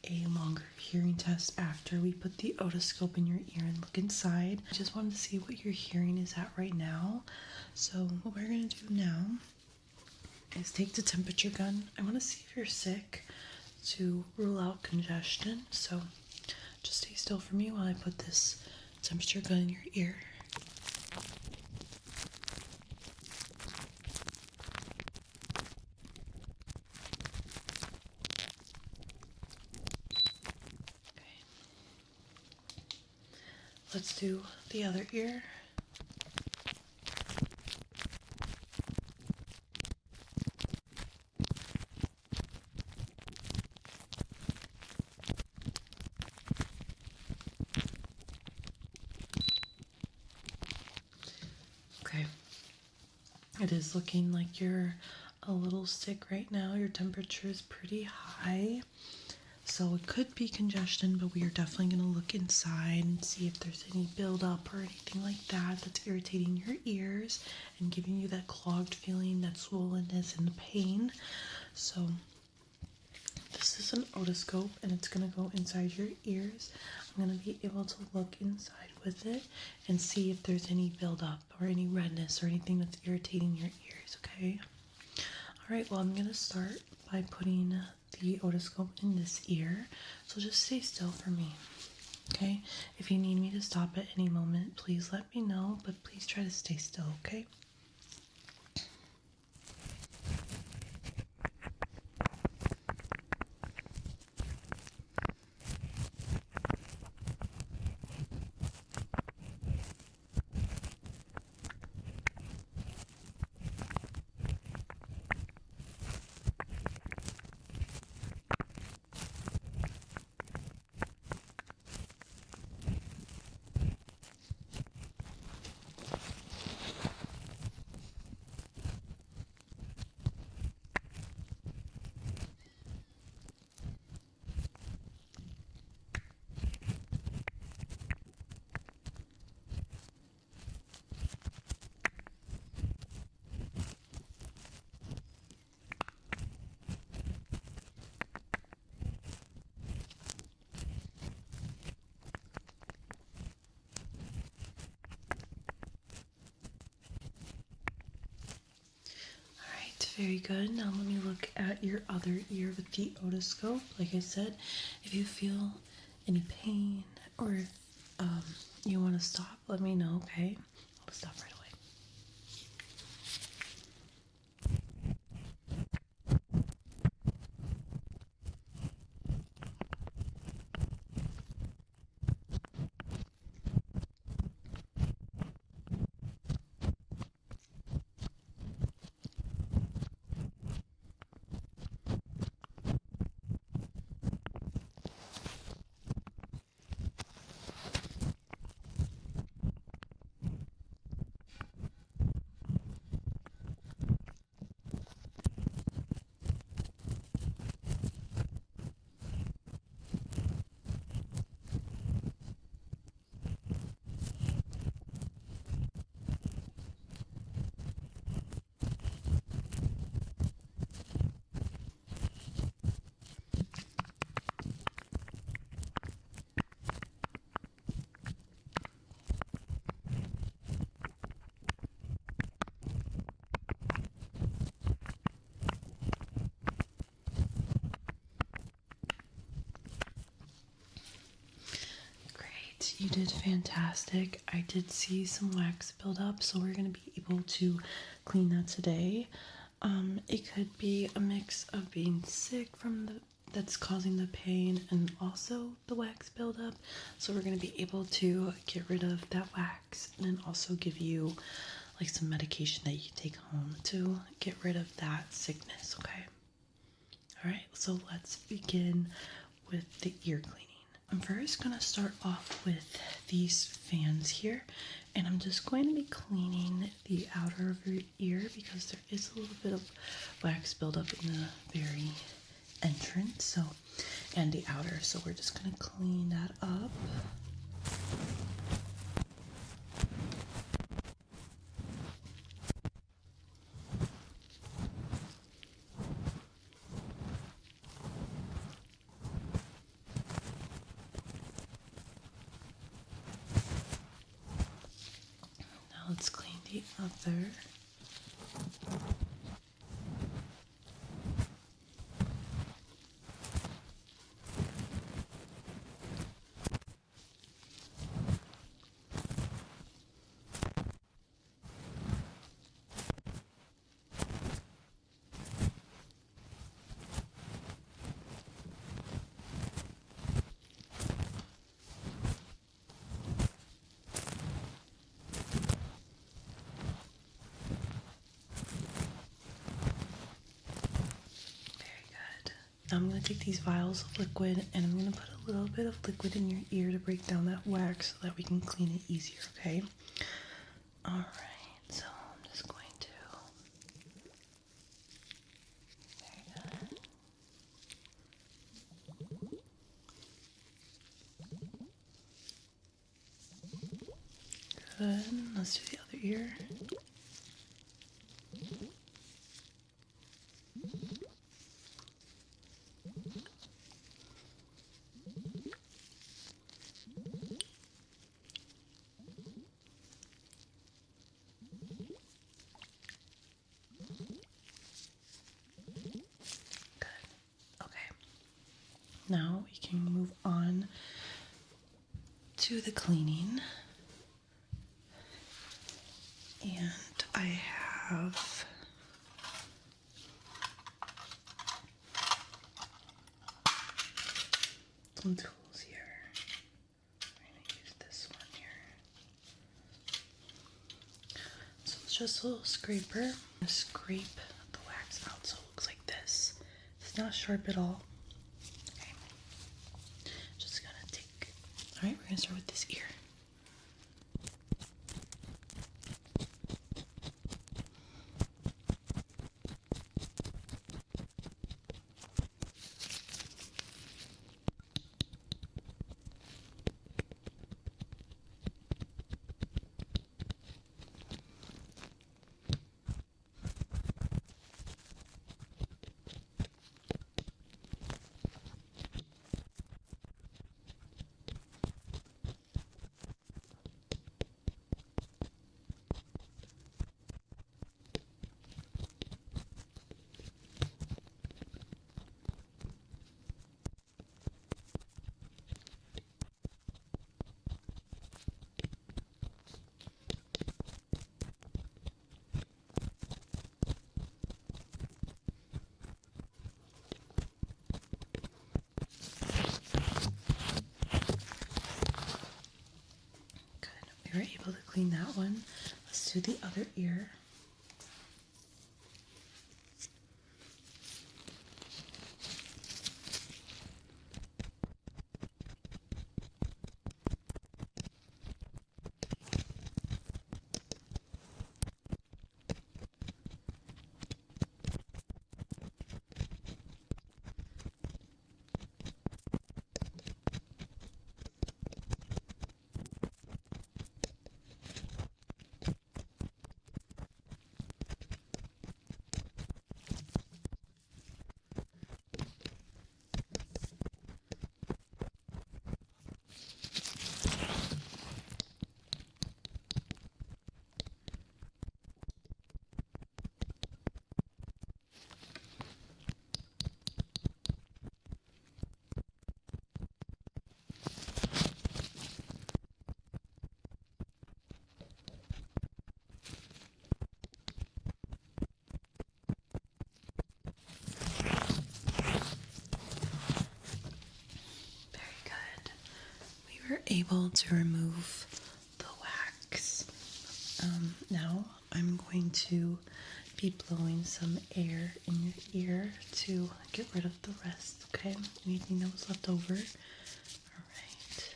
a longer hearing test after we put the otoscope in your ear and look inside. I just wanted to see what your hearing is at right now. So what we're going to do now is take the temperature gun. I want to see if you're sick to rule out congestion. So just stay still for me while I put this temperature gun in your ear. Let's do the other ear. Okay. It is looking like you're a little sick right now. Your temperature is pretty high. So it could be congestion, but we are definitely going to look inside and see if there's any buildup or anything like that that's irritating your ears and giving you that clogged feeling, that swollenness and the pain. So this is an otoscope and it's going to go inside your ears. I'm going to be able to look inside with it and see if there's any buildup or any redness or anything that's irritating your ears, okay? Alright, well, I'm going to start by putting the otoscope in this ear. So just stay still for me. Okay? If you need me to stop at any moment, please let me know, but please try to stay still, okay? Very good. Now let me look at your other ear with the otoscope. Like I said, if you feel any pain or if you want to stop, let me know, okay? I'll stop right away. You did fantastic. I did see some wax build up, so we're going to be able to clean that today. It could be a mix of being sick that's causing the pain and also the wax buildup. So we're going to be able to get rid of that wax and then also give you like some medication that you take home to get rid of that sickness, okay? All right, so let's begin with the ear cleaning. I'm first going to start off with these fans here, and I'm just going to be cleaning the outer of your ear because there is a little bit of wax buildup in the very entrance, and the outer, so we're just going to clean that up. Let's clean the other. I'm going to take these vials of liquid and I'm going to put a little bit of liquid in your ear to break down that wax so that we can clean it easier, okay? Alright, so I'm just going to... Very good. Good. Let's do the other ear. Now we can move on to the cleaning. And I have some tools here. I'm going to use this one here. So it's just a little scraper. I'm going to scrape the wax out so it looks like this. It's not sharp at all. Okay. Just going to take, alright, we're going to start with this ear. We were able to clean that one. Let's do the other ear. We're able to remove the wax. Now I'm going to be blowing some air in your ear to get rid of the rest, okay? Anything that was left over. All right.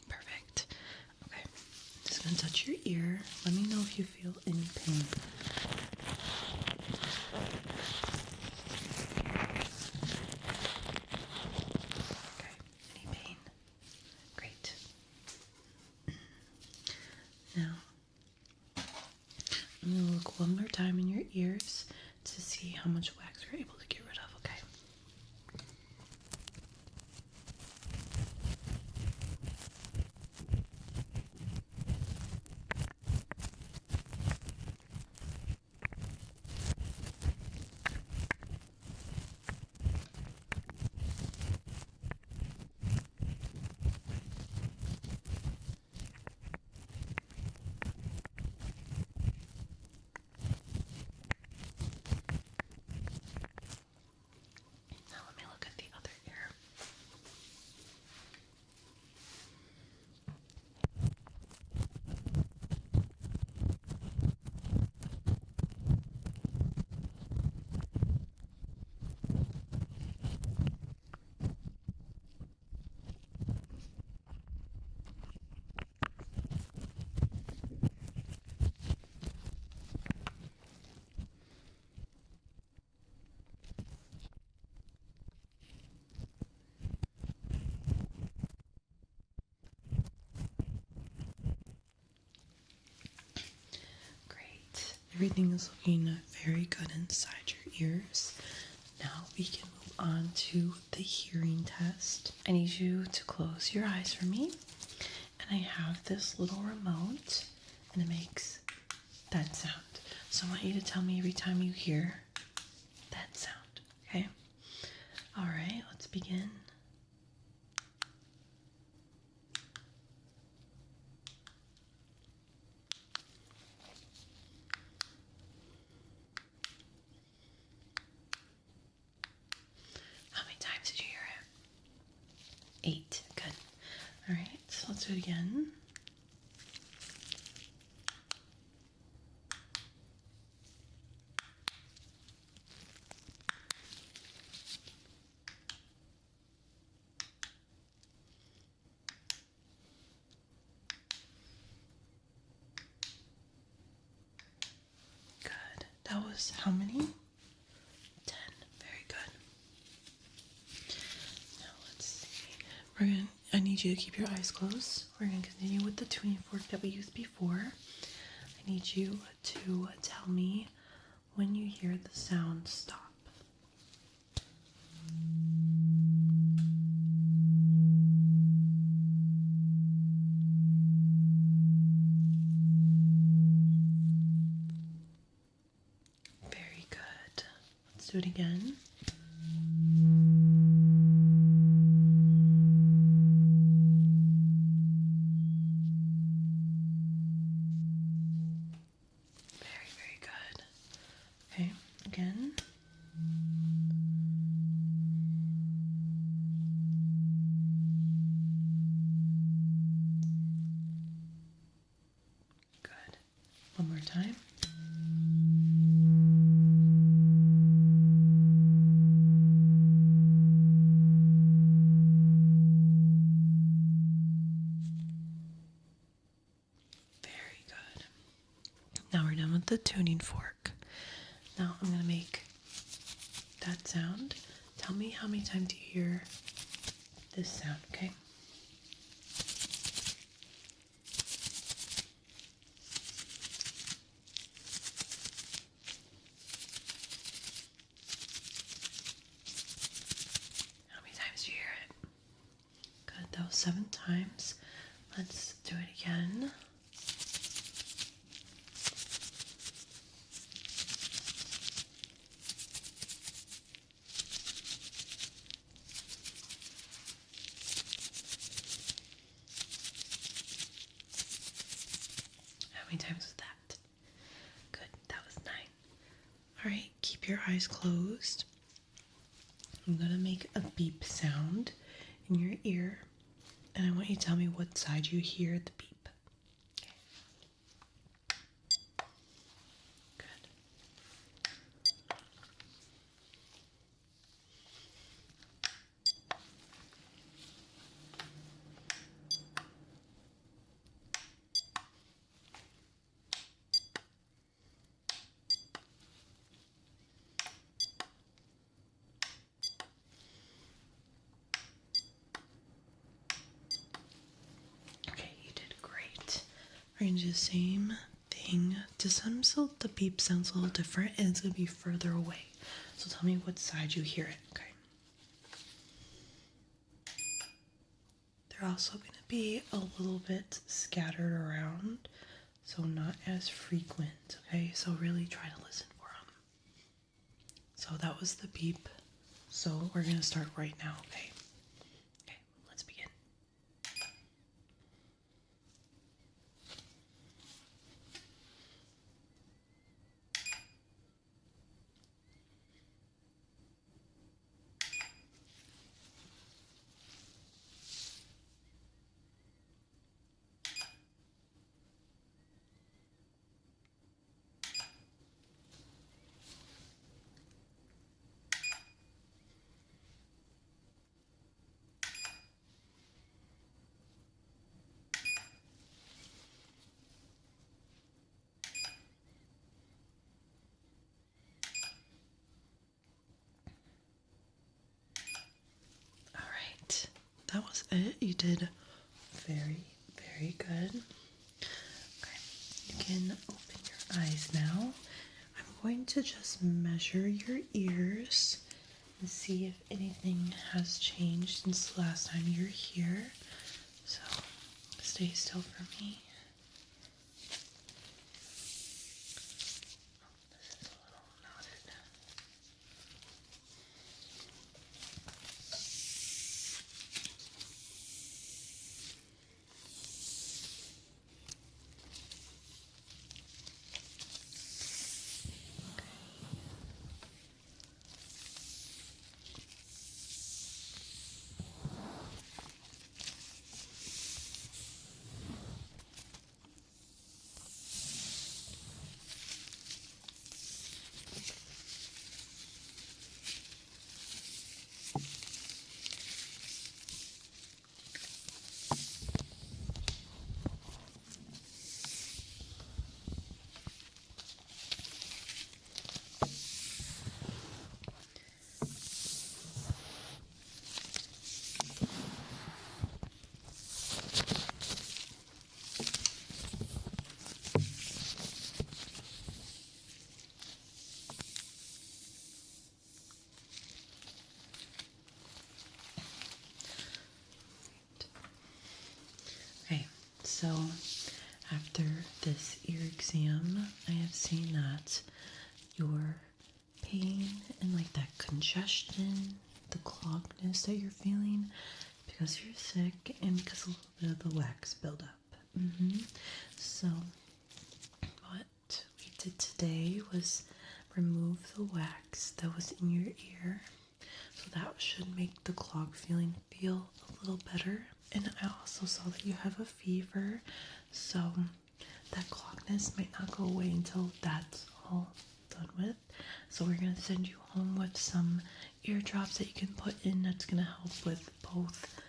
Perfect. Okay, just gonna touch your ear. Let me know if you feel any pain. Okay, any pain? Great. Now, I'm gonna look one more time in your ears to see how much wax we're able to get rid of, okay? everything is looking very good inside your ears. Now we can move on to the hearing test. I need you to close your eyes for me. And I have this little remote, and it makes that sound. So I want you to tell me every time you hear that sound, okay? All right, let's begin. How many times did you hear it? 8. Good. All right, so let's do it again. Good. That was how many? 10. Very good. Now let's see. I need you to keep your eyes closed. We're going to continue with the tuning fork that we used before. I need you to tell me when you hear the sound stop. Very good. Let's do it again. Very good. Okay, again. Good. One more time. Very good. Now we're done with the tuning fork. Now I'm going to make that sound. Tell me how many times you hear this sound, okay? How many times do you hear it? Good, that was 7 times. Let's do it again. How many times was that? Good, that was 9. All right, keep your eyes closed. I'm gonna make a beep sound in your ear, and I want you to tell me what side you hear the beep. Okay. Good. Okay, you did great. We're gonna do the same thing to some, so the beep sounds a little different, and it's gonna be further away. So tell me what side you hear it, okay? They're also gonna be a little bit scattered around, so not as frequent, okay? So really try to listen for them. So that was the beep. So we're gonna start right now, okay? Okay, let's begin. That was it. You did very, very good. Okay, you can open your eyes now, going to just measure your ears and see if anything has changed since the last time you were here. So stay still for me. This is a little knotted. Okay, so after this ear exam, I have seen that your pain and like that congestion, the cloggedness that you're feeling because you're sick and because a little bit of the wax buildup. So what we did today was remove the wax that was in your ear. So that should make the clog feeling feel a little better. And I also saw that you have a fever, so that cloggedness might not go away until that's all done with. So we're going to send you home with some ear drops that you can put in that's going to help with both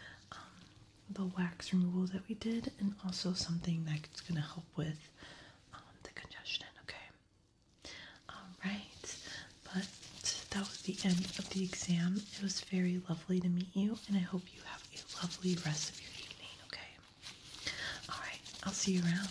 the wax removal that we did and also something that's going to help with the congestion, okay? Alright, but that was the end of the exam. It was very lovely to meet you, and I hope you have a lovely rest of your evening, okay? Alright, I'll see you around.